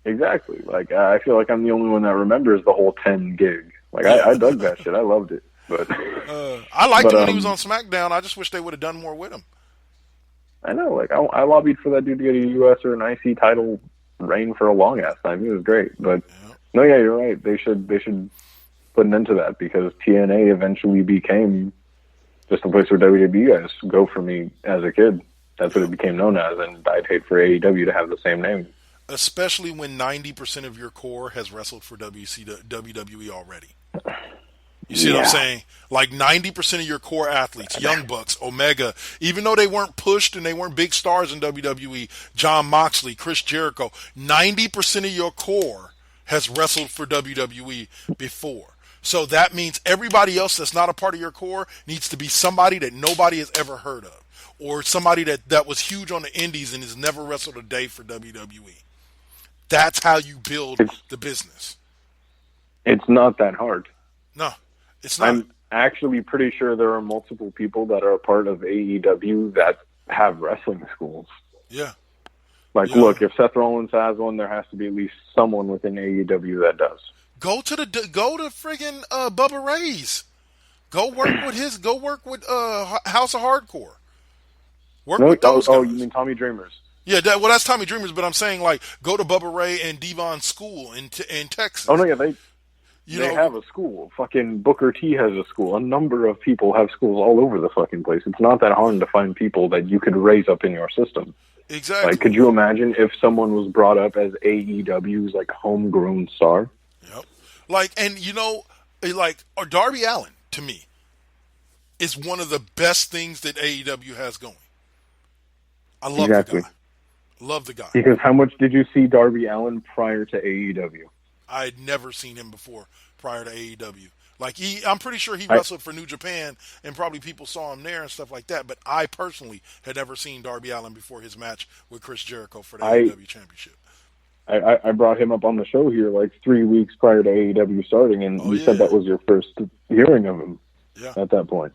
Exactly. Like, I feel like I'm the only one that remembers the whole 10 gig. Like, I dug that shit. I loved it. But I liked him when he was on SmackDown. I just wish they would have done more with him. I know. Like, I lobbied for that dude to get a US or an IC title reign for a long ass time. It was great. But no, yeah, you're right. They should put an end to that, because TNA eventually became just a place where WWE guys go for me as a kid. That's what it became known as, and I'd hate for AEW to have the same name. Especially when 90% of your core has wrestled for WWE already. You see what I'm saying? Like 90% of your core athletes, Young Bucks, Omega, even though they weren't pushed and they weren't big stars in WWE, John Moxley, Chris Jericho, 90% of your core has wrestled for WWE before. So that means everybody else that's not a part of your core needs to be somebody that nobody has ever heard of, or somebody that was huge on the indies and has never wrestled a day for WWE. That's how you build the business. It's not that hard. No, it's not. I'm actually pretty sure there are multiple people that are a part of AEW that have wrestling schools. Yeah. Like, look, if Seth Rollins has one, there has to be at least someone within AEW that does. Go to friggin' Bubba Ray's. Go work with House of Hardcore. Work with those guys. Oh, you mean Tommy Dreamers? Yeah, that's Tommy Dreamers, but I'm saying, like, go to Bubba Ray and Devon's school in Texas. Oh, no, yeah, they have a school. Fucking Booker T has a school. A number of people have schools all over the fucking place. It's not that hard to find people that you could raise up in your system. Exactly. Like, could you imagine if someone was brought up as AEW's, like, homegrown star? Yep. Like, and, or Darby Allin, to me, is one of the best things that AEW has going. I love the guy. Love the guy. Because how much did you see Darby Allin prior to AEW? I had never seen him before prior to AEW. Like, I'm pretty sure he wrestled for New Japan, and probably people saw him there and stuff like that. But I personally had never seen Darby Allin before his match with Chris Jericho for the AEW Championship. I brought him up on the show here like 3 weeks prior to AEW starting, and you said that was your first hearing of him at that point.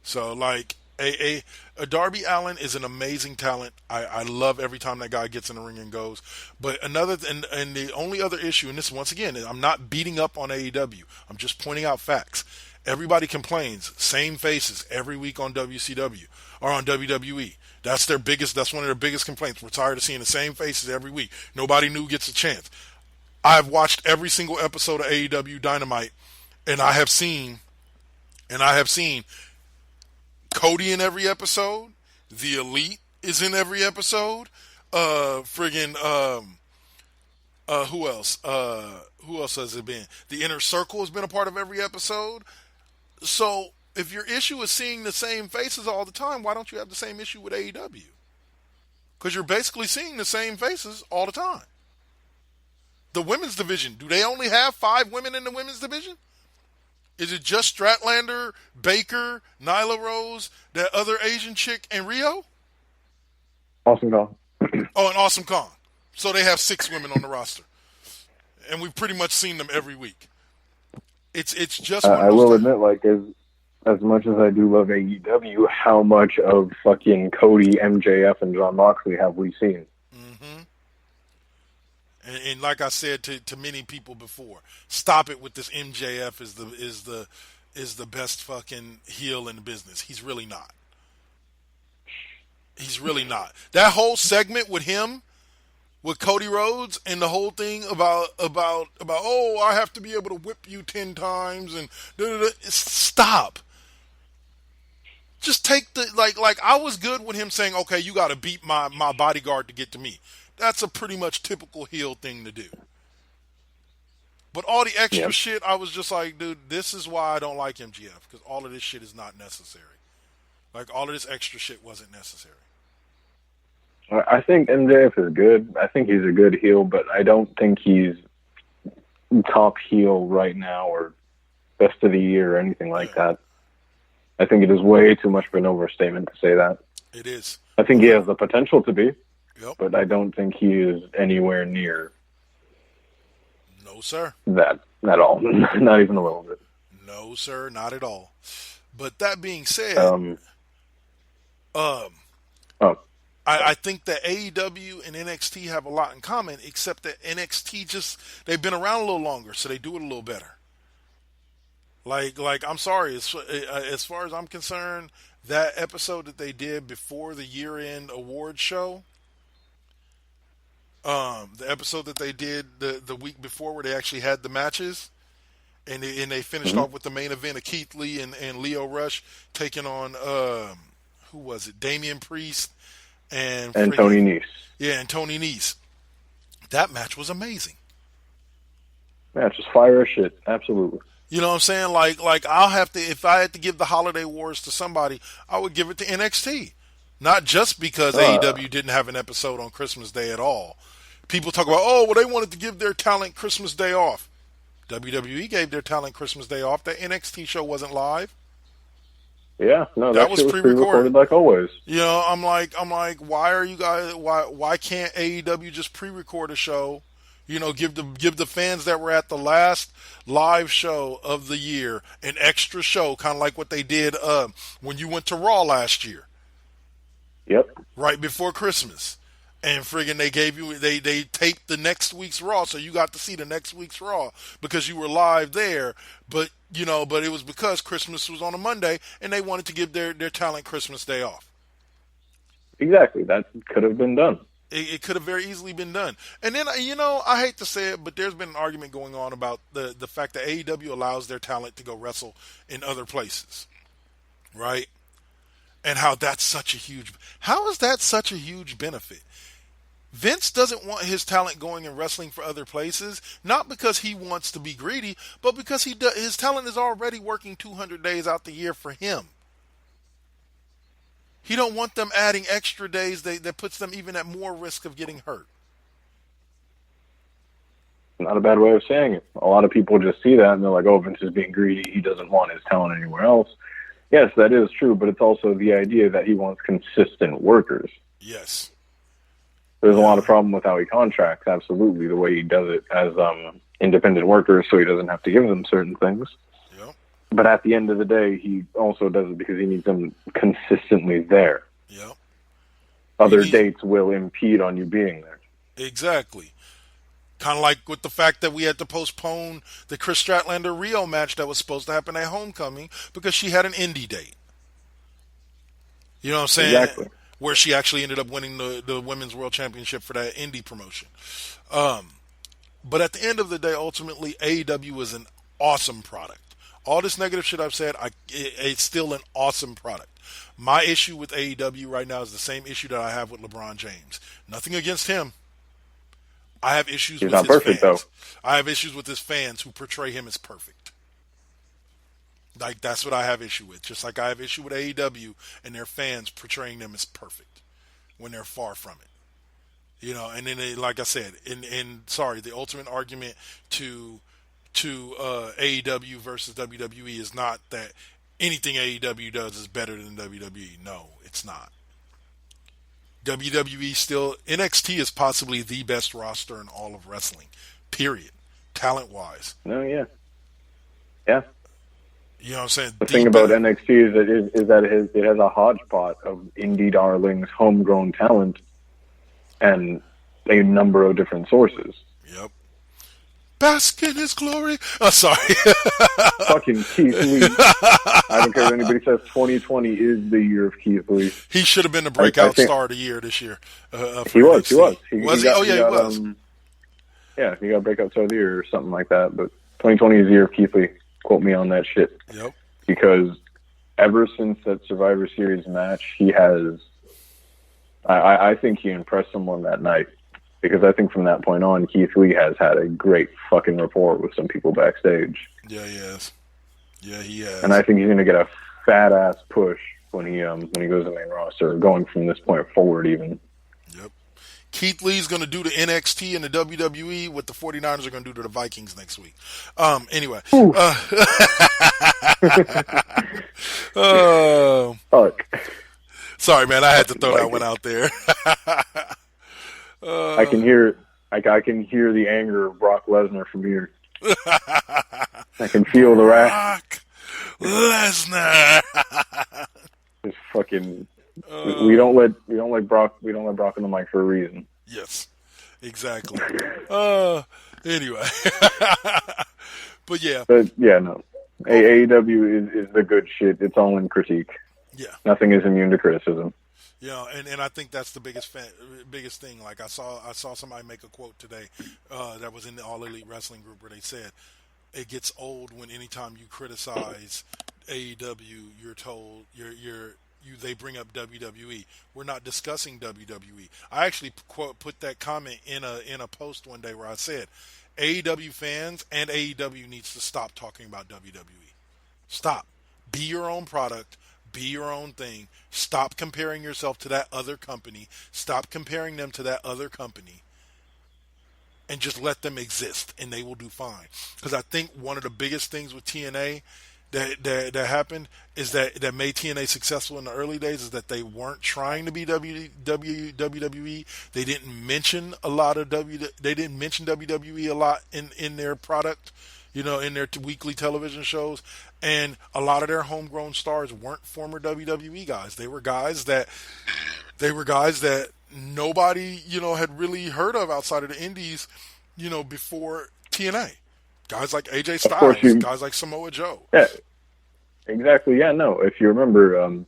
So, like, a Darby Allin is an amazing talent. I love every time that guy gets in the ring and goes. But and the only other issue, and this once again, I'm not beating up on AEW. I'm just pointing out facts. Everybody complains, same faces every week on WCW or on WWE. That's one of their biggest complaints. We're tired of seeing the same faces every week. Nobody new gets a chance. I've watched every single episode of AEW Dynamite, and I have seen Cody in every episode. The Elite is in every episode. Who else? Who else has it been? The Inner Circle has been a part of every episode. So, if your issue is seeing the same faces all the time, why don't you have the same issue with AEW? Because you're basically seeing the same faces all the time. The women's division, do they only have 5 women in the women's division? Is it just Stratlander, Baker, Nyla Rose, that other Asian chick, and Rio? Awesome Kong. Oh, and Awesome Kong. So they have 6 women on the roster. And we've pretty much seen them every week. It's just one of those I will things. admit, like, as much as I do love AEW, how much of fucking Cody, MJF, and John Moxley have we seen? Mm-hmm. And like I said to many people before, stop it with this MJF is the best fucking heel in the business. He's really not. He's really not. That whole segment with him with Cody Rhodes and the whole thing about oh, I have to be able to whip you 10 times and stop. Just take the like I was good with him saying, okay, you got to beat my bodyguard to get to me. That's a pretty much typical heel thing to do. But all the extra shit, I was just like, dude, this is why I don't like MGF, because all of this shit is not necessary. Like, all of this extra shit wasn't necessary. I think MJF is good. I think he's a good heel, but I don't think he's top heel right now or best of the year or anything like that. I think it is way too much of an overstatement to say that. It is. I think he has the potential to be, but I don't think he is anywhere near no, sir. That at all. Not even a little bit. No, sir, not at all. But that being said, I think that AEW and NXT have a lot in common, except that NXT they've been around a little longer, so they do it a little better. Like I'm sorry, as far as I'm concerned, that episode that they did before the year-end award show, the episode that they did the week before where they actually had the matches, and they finished off with the main event of Keith Lee and Lio Rush taking on, who was it, Damian Priest and Tony Nese. Yeah, and Tony Nese. That match was amazing. Match was fire as shit, absolutely. You know what I'm saying? Like I'll have to, if I had to give the Holiday Wars to somebody, I would give it to NXT. Not just because AEW didn't have an episode on Christmas Day at all. People talk about, oh, well, they wanted to give their talent Christmas Day off. WWE gave their talent Christmas Day off. That NXT show wasn't live. Yeah, no, that was shit was pre-recorded like always. You know, I'm like, why are you guys? Why can't AEW just pre-record a show? You know, give the fans that were at the last live show of the year an extra show, kind of like what they did when you went to Raw last year. Yep. Right before Christmas. And friggin' they taped the next week's Raw, so you got to see the next week's Raw because you were live there. But it was because Christmas was on a Monday and they wanted to give their talent Christmas Day off. Exactly. That could have been done. It could have very easily been done. And then, I hate to say it, but there's been an argument going on about the fact that AEW allows their talent to go wrestle in other places. Right? And how is that such a huge benefit? Vince doesn't want his talent going and wrestling for other places, not because he wants to be greedy, but because his talent is already working 200 days out the year for him. He don't want them adding extra days that puts them even at more risk of getting hurt. Not a bad way of saying it. A lot of people just see that and they're like, oh, Vince is being greedy. He doesn't want his talent anywhere else. Yes, that is true, but it's also the idea that he wants consistent workers. Yes. There's a lot of problem with how he contracts, absolutely, the way he does it as independent workers, so he doesn't have to give them certain things. Yep. But at the end of the day, he also does it because he needs them consistently there. Yep. Other dates will impede on you being there. Exactly. Kind of like with the fact that we had to postpone the Chris Statlander Rio match that was supposed to happen at Homecoming because she had an indie date. You know what I'm saying? Exactly. Where she actually ended up winning the Women's World Championship for that indie promotion. But at the end of the day, ultimately, AEW is an awesome product. All this negative shit I've said, it's still an awesome product. My issue with AEW right now is the same issue that I have with LeBron James. Nothing against him. I have issues with his fans. Though. I have issues with his fans who portray him as perfect. Like, that's what I have issue with. Just like I have issue with AEW and their fans portraying them as perfect when they're far from it. You know, and then like I said, the ultimate argument to AEW versus WWE is not that anything AEW does is better than WWE. No, it's not. WWE still, NXT is possibly the best roster in all of wrestling, period, talent-wise. No, yeah. Yeah. You know what I'm saying? The thing about NXT is that it has a hodgepodge of indie darlings, homegrown talent, and a number of different sources. Yep. bask in his glory. Oh, sorry. Fucking Keith Lee. I don't care if anybody says 2020 is the year of Keith Lee. He should have been the breakout star of the year this year. He was. Was he? He was. Yeah, he got breakout star of the year or something like that. But 2020 is the year of Keith Lee. Quote me on that shit. Yep. Because ever since that Survivor Series match, he has. I think he impressed someone that night. Because I think from that point on, Keith Lee has had a great fucking rapport with some people backstage. Yeah, he has. Yeah, he has. And I think he's going to get a fat ass push when he goes to the main roster, going from this point forward even. Yep. Keith Lee's going to do the NXT and the WWE what the 49ers are going to do to the Vikings next week. Anyway. Fuck. Sorry, man. I had to throw that one out there. I can hear the anger of Brock Lesnar from here. I can feel the wrath. Brock Lesnar. Just fucking. We don't let Brock on the mic for a reason. Yes, exactly. Anyway, but yeah. No. AEW is the good shit. It's all in critique. Yeah. Nothing is immune to criticism. Yeah, and I think that's the biggest thing. Like I saw somebody make a quote today that was in the All Elite Wrestling group where they said it gets old when anytime you criticize AEW, you're told they bring up WWE. We're not discussing WWE. I actually put that comment in a post one day where I said AEW fans and AEW needs to stop talking about WWE. Stop. Be your own product. Be your own thing. Stop comparing yourself to that other company. Stop comparing them to that other company. And just let them exist, and they will do fine. Because I think one of the biggest things with TNA that happened is that made TNA successful in the early days is that they weren't trying to be WWE. They didn't mention a lot of They didn't mention WWE a lot in their product. In their weekly television shows, and a lot of their homegrown stars weren't former WWE guys. They were guys that nobody, had really heard of outside of the indies, before TNA. Guys like AJ Styles, guys like Samoa Joe. Yeah, exactly. Yeah, no. If you remember,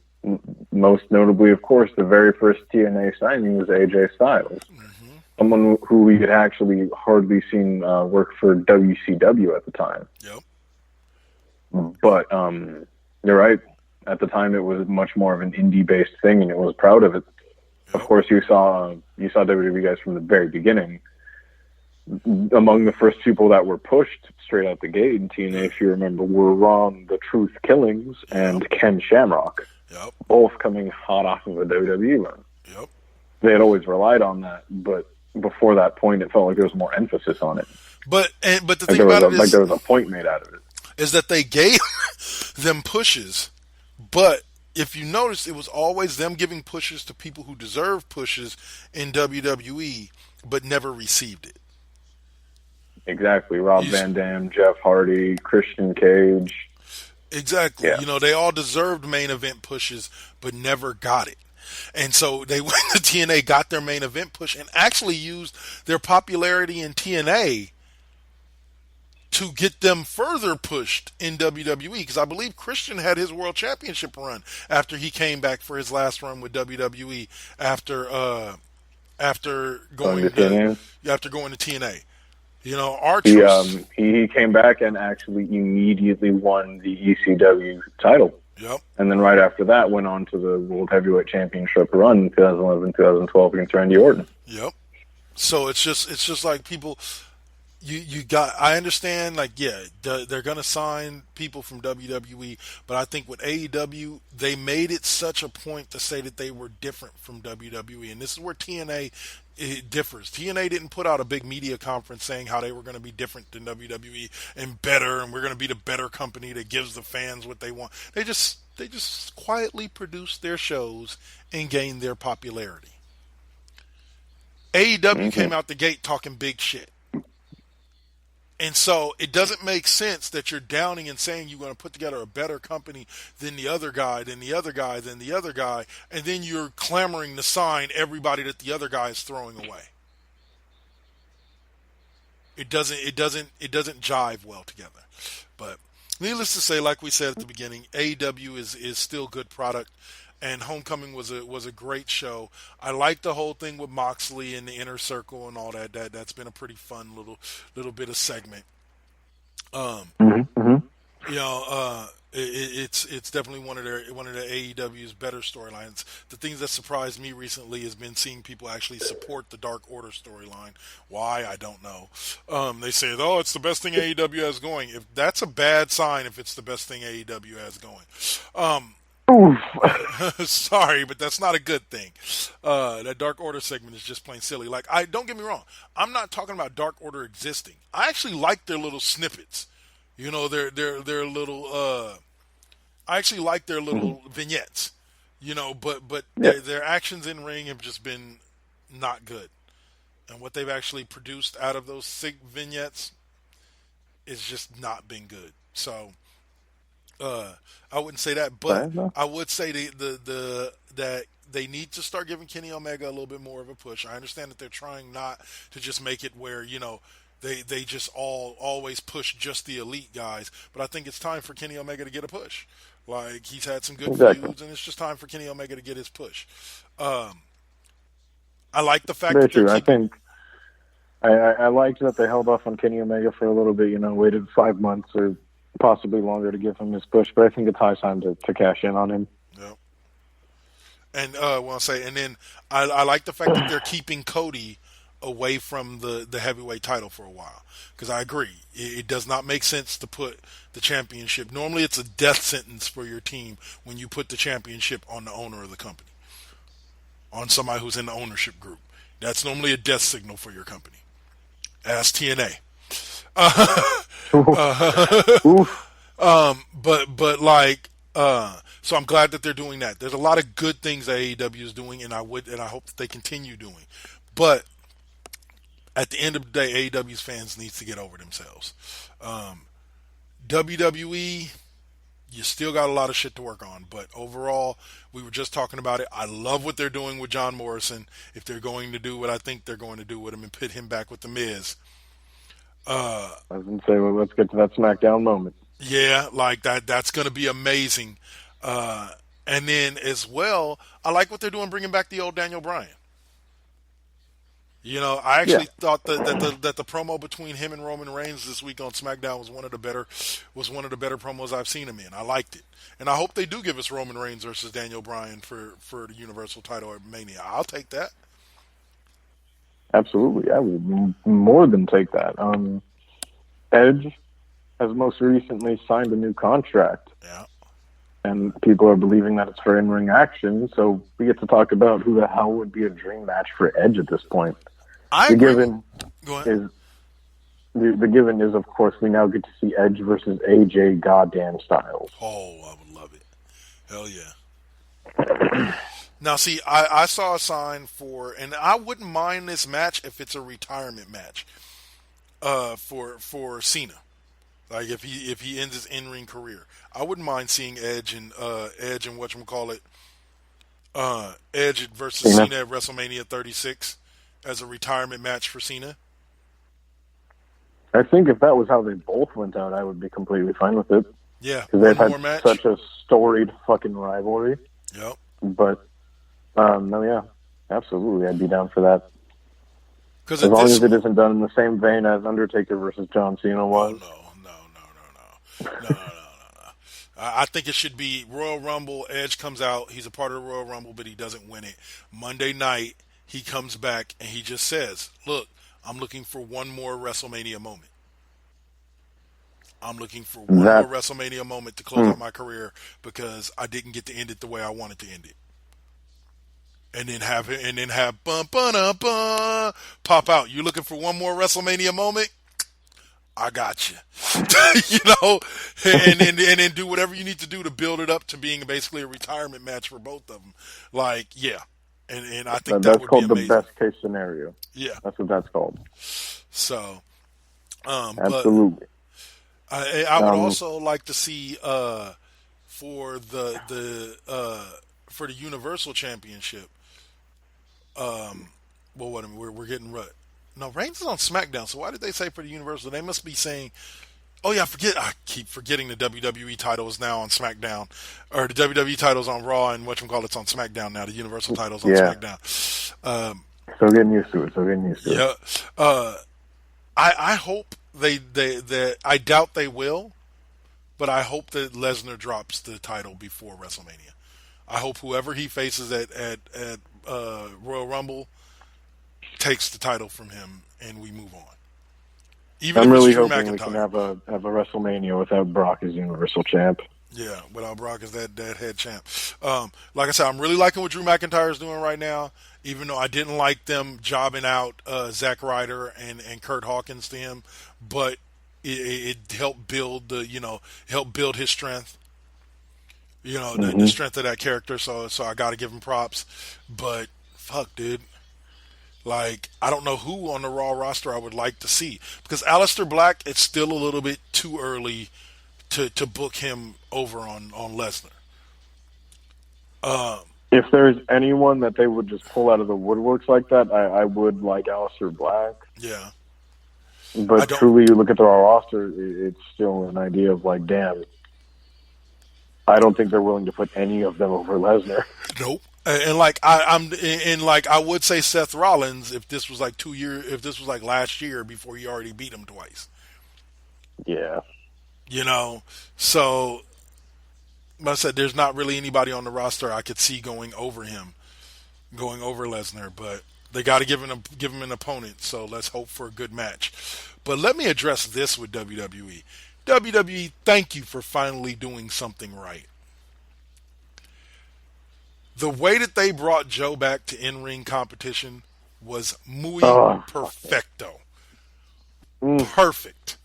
most notably, of course, the very first TNA signing was AJ Styles. Someone who we had actually hardly seen work for WCW at the time. Yep. But you're right. At the time, it was much more of an indie-based thing, and it was proud of it. Yep. Of course, you saw WWE guys from the very beginning. Among the first people that were pushed straight out the gate in TNA, if you remember, were Ron the Truth Killings and Ken Shamrock. Yep. Both coming hot off of a WWE run. Yep. They had always relied on that, but before that point, it felt like there was more emphasis on it. But the thing about it is, there was a point made out of it. Is that they gave them pushes, but if you notice, it was always them giving pushes to people who deserve pushes in WWE, but never received it. Exactly. Rob Van Dam, Jeff Hardy, Christian Cage. Exactly. Yeah. They all deserved main event pushes, but never got it. And so they went to TNA, got their main event push, and actually used their popularity in TNA to get them further pushed in WWE. Because I believe Christian had his World Championship run after he came back for his last run with WWE after going to TNA. R-Truth. He came back and actually immediately won the ECW title. Yep. And then right after that went on to the World Heavyweight Championship run in 2011, 2012 against Randy Orton. Yep. So it's just like people, I understand, like, yeah, they're going to sign people from WWE, but I think with AEW, they made it such a point to say that they were different from WWE. And this is where TNA differs. TNA didn't put out a big media conference saying how they were going to be different than WWE and better, and we're going to be the better company that gives the fans what they want. They just quietly produced their shows and gained their popularity. AEW came out the gate talking big shit. And so it doesn't make sense that you're downing and saying you're going to put together a better company than the other guy, than the other guy, than the other guy, and then you're clamoring to sign everybody that the other guy is throwing away. it doesn't jive well together. But needless to say, like we said at the beginning, AEW is still good product, and Homecoming was a great show. I like the whole thing with Moxley and the Inner Circle and all that. That's been a pretty fun little bit of segment. You know, it's definitely one of the AEW's better storylines. The things that surprised me recently has been seeing people actually support the Dark Order storyline. Why, I don't know. They say, oh, it's the best thing AEW has going. If that's a bad sign, if it's the best thing AEW has going. Sorry, but that's not a good thing. That Dark Order segment is just plain silly. Like, don't get me wrong. I'm not talking about Dark Order existing. I actually like their little snippets. You know, their little. I actually like their little vignettes. You know, but their actions in ring have just been not good, and what they've actually produced out of those vignettes is just not been good. So, I wouldn't say that, but I would say that they need to start giving Kenny Omega a little bit more of a push. I understand that they're trying not to just make it where, you know, they just always push just the elite guys, but I think it's time for Kenny Omega to get a push. Like, he's had some good feuds, and it's just time for Kenny Omega to get his push. I like the fact that they're keeping... I liked that they held off on Kenny Omega for a little bit, you know, waited 5 months or possibly longer to give him his push, but I think it's high time to cash in on him. Yep. And and then I like the fact that they're keeping Cody away from the heavyweight title for a while, because I agree, it does not make sense to put the championship. Normally, it's a death sentence for your team when you put the championship on the owner of the company, on somebody who's in the ownership group. That's normally a death signal for your company. Ask TNA. So I'm glad that they're doing that. There's a lot of good things that AEW is doing, and I hope that they continue doing. But at the end of the day, AEW's fans needs to get over themselves. WWE, you still got a lot of shit to work on, but overall, we were just talking about it. I love what they're doing with John Morrison. If they're going to do what I think they're going to do with him and put him back with The Miz. I was going to say, well, let's get to that SmackDown moment. Yeah, like that's going to be amazing. And then as well, I like what they're doing bringing back the old Daniel Bryan. You know, I actually thought that the promo between him and Roman Reigns this week on SmackDown was one of the better promos I've seen him in. I liked it, and I hope they do give us Roman Reigns versus Daniel Bryan for the Universal title at Mania. I'll take that. Absolutely, I would more than take that. Edge has most recently signed a new contract. Yeah. And people are believing that it's for in-ring action, so we get to talk about who the hell would be a dream match for Edge at this point. The given is, of course, we now get to see Edge versus AJ goddamn Styles. Oh, I would love it. Hell yeah. Now, see, I saw a sign for, and I wouldn't mind this match if it's a retirement match for Cena. Like if he ends his in-ring career, I wouldn't mind seeing Edge and whatchamacallit, Edge versus Cena at WrestleMania 36 as a retirement match for Cena. I think if that was how they both went out, I would be completely fine with it. Yeah, because they've had such a storied fucking rivalry. Yep. But no, yeah, absolutely, I'd be down for that. As long as it isn't done in the same vein as Undertaker versus John Cena was. No. I think it should be Royal Rumble. Edge comes out. He's a part of the Royal Rumble, but he doesn't win it. Monday night, he comes back and he just says, look, I'm looking for one more WrestleMania moment. I'm looking for one more WrestleMania moment to close out my career because I didn't get to end it the way I wanted to end it. And then have bum pop out. You looking for one more WrestleMania moment? I got you. You know, and then do whatever you need to do to build it up to being basically a retirement match for both of them. Like, yeah. And I think that would be amazing. That's called the best case scenario. Yeah. That's what that's called. So, absolutely. But I would also like to see for the Universal Championship. We're getting rut. No, Reigns is on SmackDown. So why did they say for the Universal? They must be saying, oh yeah, I keep forgetting the WWE title is now on SmackDown, or the WWE title's on Raw, and whatchamacallit's on SmackDown now. The Universal title's on SmackDown. So getting used to it. Yeah. I hope they I doubt they will, but I hope that Lesnar drops the title before WrestleMania. I hope whoever he faces at Royal Rumble takes the title from him, and we move on. Even I'm if really it's Drew hoping McIntyre. we can have a WrestleMania without Brock as Universal Champ. Yeah, without Brock as that head champ. Like I said, I'm really liking what Drew McIntyre is doing right now, even though I didn't like them jobbing out Zack Ryder and Kurt Hawkins to him, but it helped build his strength. The strength of that character, so I got to give him props. But fuck, dude. Like, I don't know who on the Raw roster I would like to see. Because Aleister Black, it's still a little bit too early to book him over on Lesnar. If there's anyone that they would just pull out of the woodworks like that, I would like Aleister Black. Yeah. But truly, you look at the Raw roster, it's still an idea of like, damn, I don't think they're willing to put any of them over Lesnar. Nope. And like I would say Seth Rollins if this was like last year before he already beat him twice. Yeah. So like I said, there's not really anybody on the roster I could see going over Lesnar, but they got to give him an opponent. So let's hope for a good match. But let me address this with WWE. WWE, thank you for finally doing something right. The way that they brought Joe back to in-ring competition was muy perfecto. Perfect.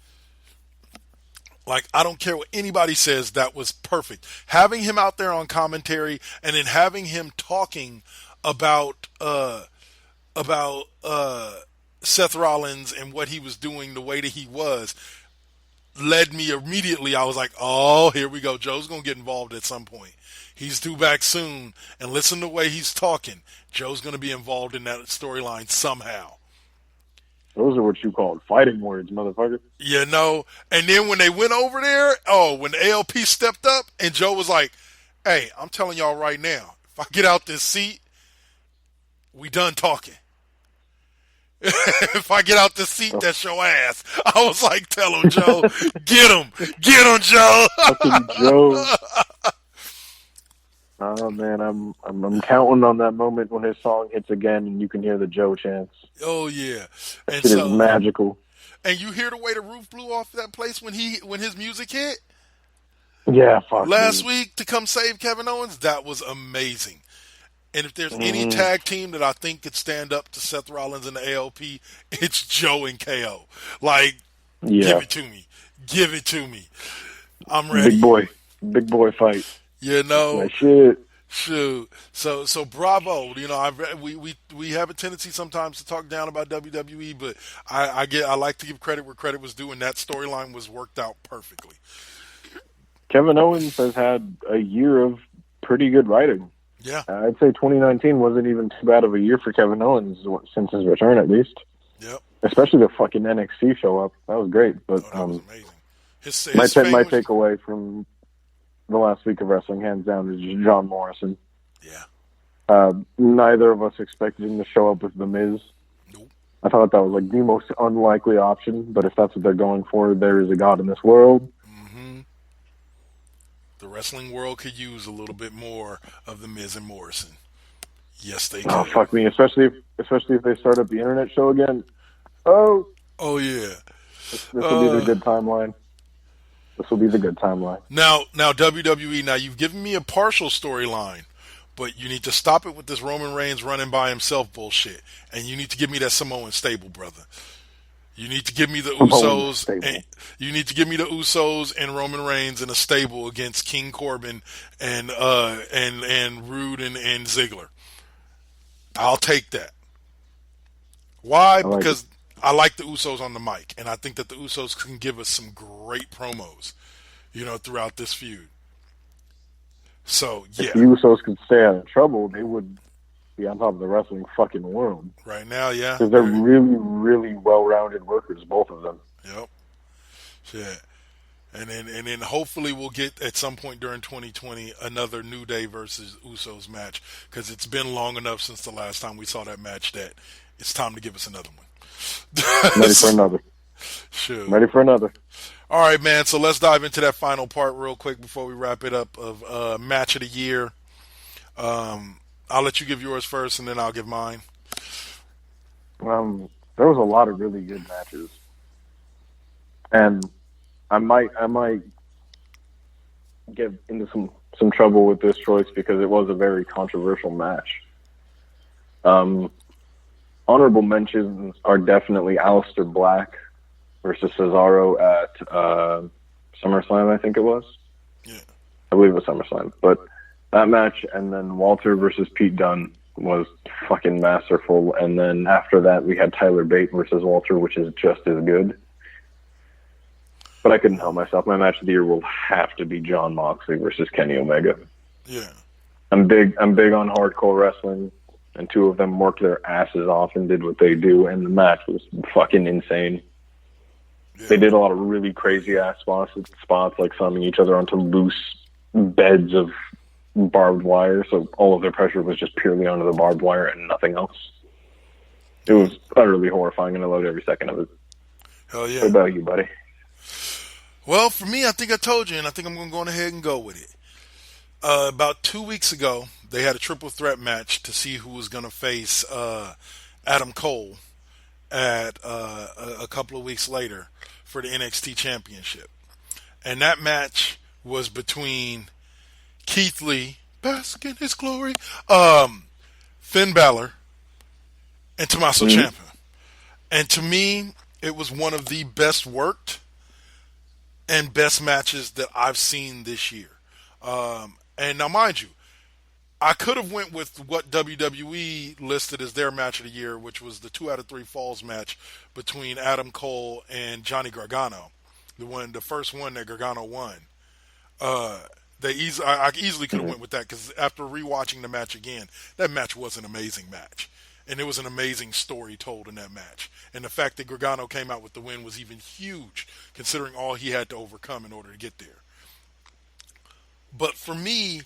Like, I don't care what anybody says, that was perfect. Having him out there on commentary and then having him talking about Seth Rollins and what he was doing the way that he was led me immediately. I was like, oh, here we go. Joe's going to get involved at some point. He's due back soon, and listen to the way he's talking. Joe's going to be involved in that storyline somehow. Those are what you call fighting words, motherfucker. And then when they went over there, when the ALP stepped up, and Joe was like, hey, I'm telling y'all right now, if I get out this seat, we done talking. If I get out this seat, that's your ass. I was like, tell him, Joe. Get him, Joe. Fucking Joe. Oh man, I'm counting on that moment when his song hits again and you can hear the Joe chants. Oh yeah, that shit is magical. And you hear the way the roof blew off that place when his music hit. Yeah, fuck. Last week to come save Kevin Owens, that was amazing. And if there's any tag team that I think could stand up to Seth Rollins and the ALP, it's Joe and KO. Like, give it to me. I'm ready. Big boy fight. Like shit. Shoot. So bravo. We have a tendency sometimes to talk down about WWE, but I like to give credit where credit was due, and that storyline was worked out perfectly. Kevin Owens has had a year of pretty good writing. Yeah. I'd say 2019 wasn't even too bad of a year for Kevin Owens since his return, at least. Yep. Especially the fucking NXT show up. That was great. But that was amazing. His my takeaway from the last week of wrestling, hands down, is just John Morrison. Yeah. Neither of us expected him to show up with The Miz. Nope. I thought that was like the most unlikely option, but if that's what they're going for, there is a God in this world. Mm-hmm. The wrestling world could use a little bit more of The Miz and Morrison. Yes, they could. Oh, fuck me. Especially if they start up the internet show again. Oh yeah. This will be the good timeline. Now WWE, now you've given me a partial storyline, but you need to stop it with this Roman Reigns running by himself bullshit. And you need to give me that Samoan stable, brother. You need to give me the Usos. You need to give me the Usos and Roman Reigns in a stable against King Corbin and Rude and Ziggler. I'll take that. Why? Because I like the Usos on the mic, and I think that the Usos can give us some great promos, throughout this feud. So, yeah. If the Usos could stay out of trouble, they would be on top of the wrestling fucking world. Right now, yeah. Because they're really, really well-rounded workers, both of them. Yep. Shit. And then hopefully we'll get at some point during 2020 another New Day versus Usos match, because it's been long enough since the last time we saw that match that it's time to give us another one. Ready for another. Sure. Ready for another. All right, man. So let's dive into that final part real quick before we wrap it up of match of the year. I'll let you give yours first, and then I'll give mine. There was a lot of really good matches, and I might get into some trouble with this choice because it was a very controversial match. Honorable mentions are definitely Aleister Black versus Cesaro at SummerSlam, I think it was. Yeah. I believe it was SummerSlam. But that match, and then Walter versus Pete Dunne was fucking masterful. And then after that, we had Tyler Bate versus Walter, which is just as good. But I couldn't help myself. My match of the year will have to be Jon Moxley versus Kenny Omega. Yeah. I'm big on hardcore wrestling, and two of them worked their asses off and did what they do, and the match was fucking insane. Yeah. They did a lot of really crazy ass spots like slamming each other onto loose beds of barbed wire, so all of their pressure was just purely onto the barbed wire and nothing else. It was utterly horrifying, and I loved every second of it. Hell yeah. What about you, buddy? Well, for me, I think I told you, and I think I'm going to go ahead and go with it. About 2 weeks ago, they had a triple threat match to see who was going to face Adam Cole at a couple of weeks later for the NXT Championship. And that match was between Keith Lee, bask in his glory, Finn Balor, and Tommaso Ciampa. And to me, it was one of the best worked and best matches that I've seen this year. And now, mind you, I could have went with what WWE listed as their match of the year, which was the 2 out of 3 falls match between Adam Cole and Johnny Gargano, the first one that Gargano won. I easily could have went with that, because after rewatching the match again, that match was an amazing match. And it was an amazing story told in that match. And the fact that Gargano came out with the win was even huge, considering all he had to overcome in order to get there. But for me,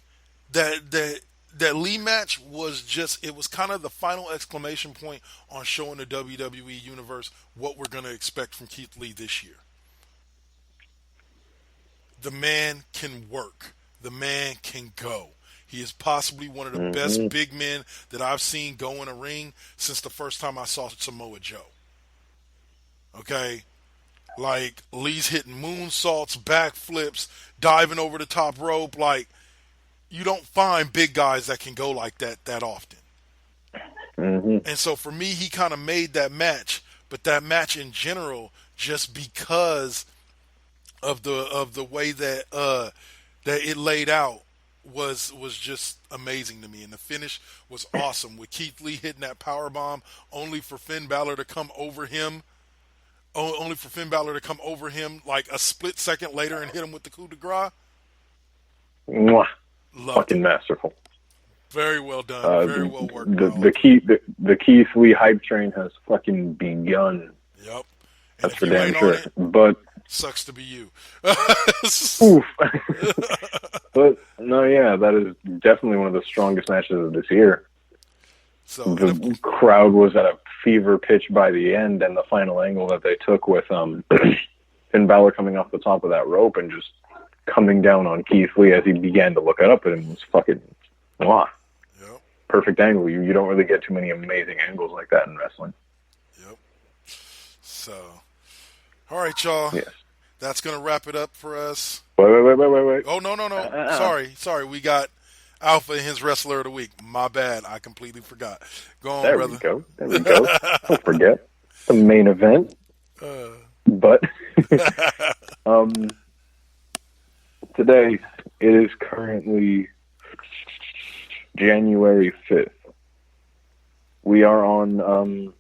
that Lee match was it was kind of the final exclamation point on showing the WWE Universe what we're going to expect from Keith Lee this year. The man can work. The man can go. He is possibly one of the best big men that I've seen go in a ring since the first time I saw Samoa Joe. Okay? Like, Lee's hitting moonsaults, backflips, diving over the top rope. Like, you don't find big guys that can go like that often. And so for me, he kind of made that match, but that match in general, just because of the way that it laid out, was just amazing to me. And the finish was awesome, with Keith Lee hitting that powerbomb only for Finn Balor to come over him. Only for Finn Balor to come over him like a split second later and hit him with the coup de grace. Mwah. Fucking masterful. Very well done. Very well worked. The Keith Lee hype train has fucking begun. Yep. That's for damn sure. But sucks to be you. Oof. But no, yeah, that is definitely one of the strongest matches of this year. So the crowd was at a fever pitch by the end, and the final angle that they took with Finn Balor coming off the top of that rope and just coming down on Keith Lee as he began to look up at him was fucking mwah. Yep. Perfect angle. You don't really get too many amazing angles like that in wrestling. Yep. So, all right, y'all. Yes. That's going to wrap it up for us. Wait. Oh, no. Sorry. We got Alpha and his Wrestler of the Week. My bad. I completely forgot. Go on, brother. There we go. Don't forget the main event. But today, it is currently January 5th. We are on,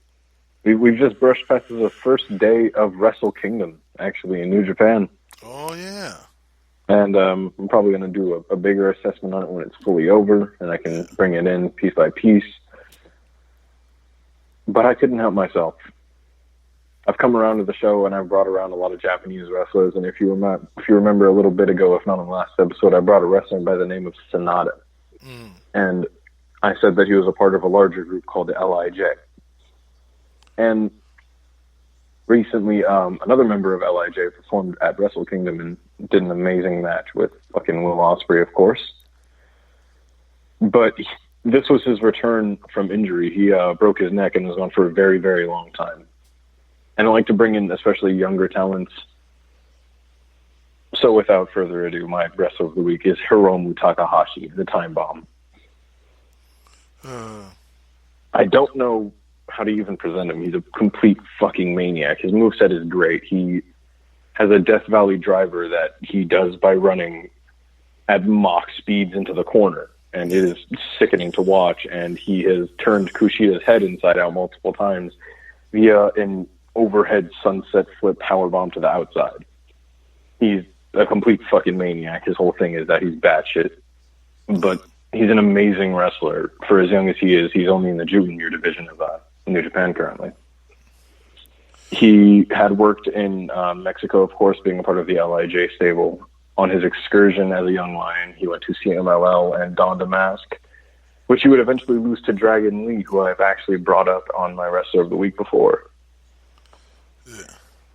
we've just brushed past the first day of Wrestle Kingdom, actually, in New Japan. Oh, yeah. And I'm probably going to do a bigger assessment on it when it's fully over, and I can bring it in piece by piece. but I couldn't help myself. I've come around to the show and I've brought around a lot of Japanese wrestlers. And if you remember a little bit ago, if not on the last episode, I brought a wrestler by the name of Sonata. And I said that he was a part of a larger group called the LIJ. And recently, another member of LIJ performed at Wrestle Kingdom and did an amazing match with fucking Will Ospreay, of course. But this was his return from injury. He broke his neck and was gone for a very, very long time. And I like to bring in especially younger talents. So without further ado, my wrestler of the week is Hiromu Takahashi, the Time Bomb. I don't know how to even present him. He's a complete fucking maniac. His moveset is great. He has a Death Valley driver that he does by running at Mach speeds into the corner. And it is sickening to watch. And he has turned Kushida's head inside out multiple times via an overhead sunset flip powerbomb to the outside. He's a complete fucking maniac. His whole thing is that he's batshit. But he's an amazing wrestler. For as young as he is, he's only in the junior division of New Japan currently. He had worked in Mexico, of course, being a part of the LIJ stable. On his excursion as a young lion, he went to CMLL and donned a mask, which he would eventually lose to Dragon Lee, who I've actually brought up on my Wrestler of the Week before.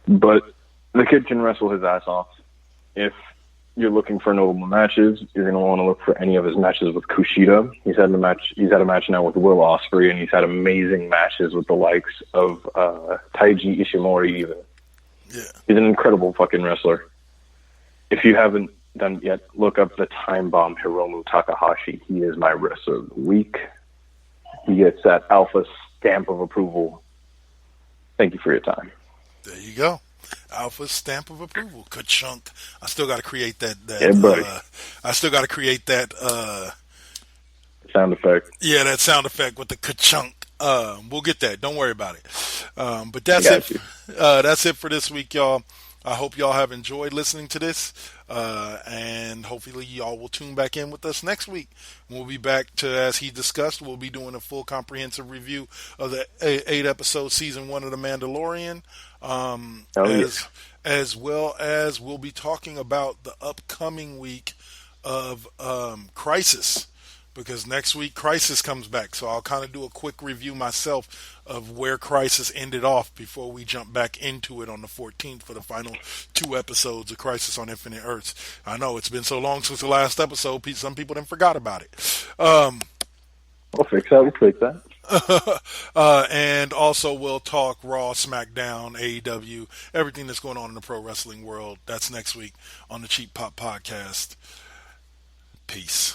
But the kid can wrestle his ass off. If you're looking for notable matches, you're going to want to look for any of his matches with Kushida. He's had a match now with Will Ospreay, and he's had amazing matches with the likes of Taiji Ishimori even. Yeah. He's an incredible fucking wrestler. If you haven't done it yet, look up the Time Bomb Hiromu Takahashi. He is my wrestler of the week. He gets that alpha stamp of approval. Thank you for your time. There you go. Alpha stamp of approval. Ka-chunk. I still got to create that. Yeah, buddy. I still got to create that. Sound effect. Yeah, that sound effect with the ka-chunk. We'll get that. Don't worry about it. But that's it. That's it for this week, y'all. I hope y'all have enjoyed listening to this. And hopefully y'all will tune back in with us next week. We'll be back to, as he discussed, we'll be doing a full comprehensive review of the 8-episode season 1 of The Mandalorian. As well as we'll be talking about the upcoming week of Crisis, because next week Crisis comes back. So I'll kind of do a quick review myself of where Crisis ended off before we jump back into it on the 14th for the final 2 episodes of Crisis on Infinite Earths. I know it's been so long since the last episode, some people done forgot about it. We'll fix that. And also we'll talk Raw, SmackDown, AEW, everything that's going on in the pro wrestling world. That's next week on the Cheap Pop Podcast. Peace.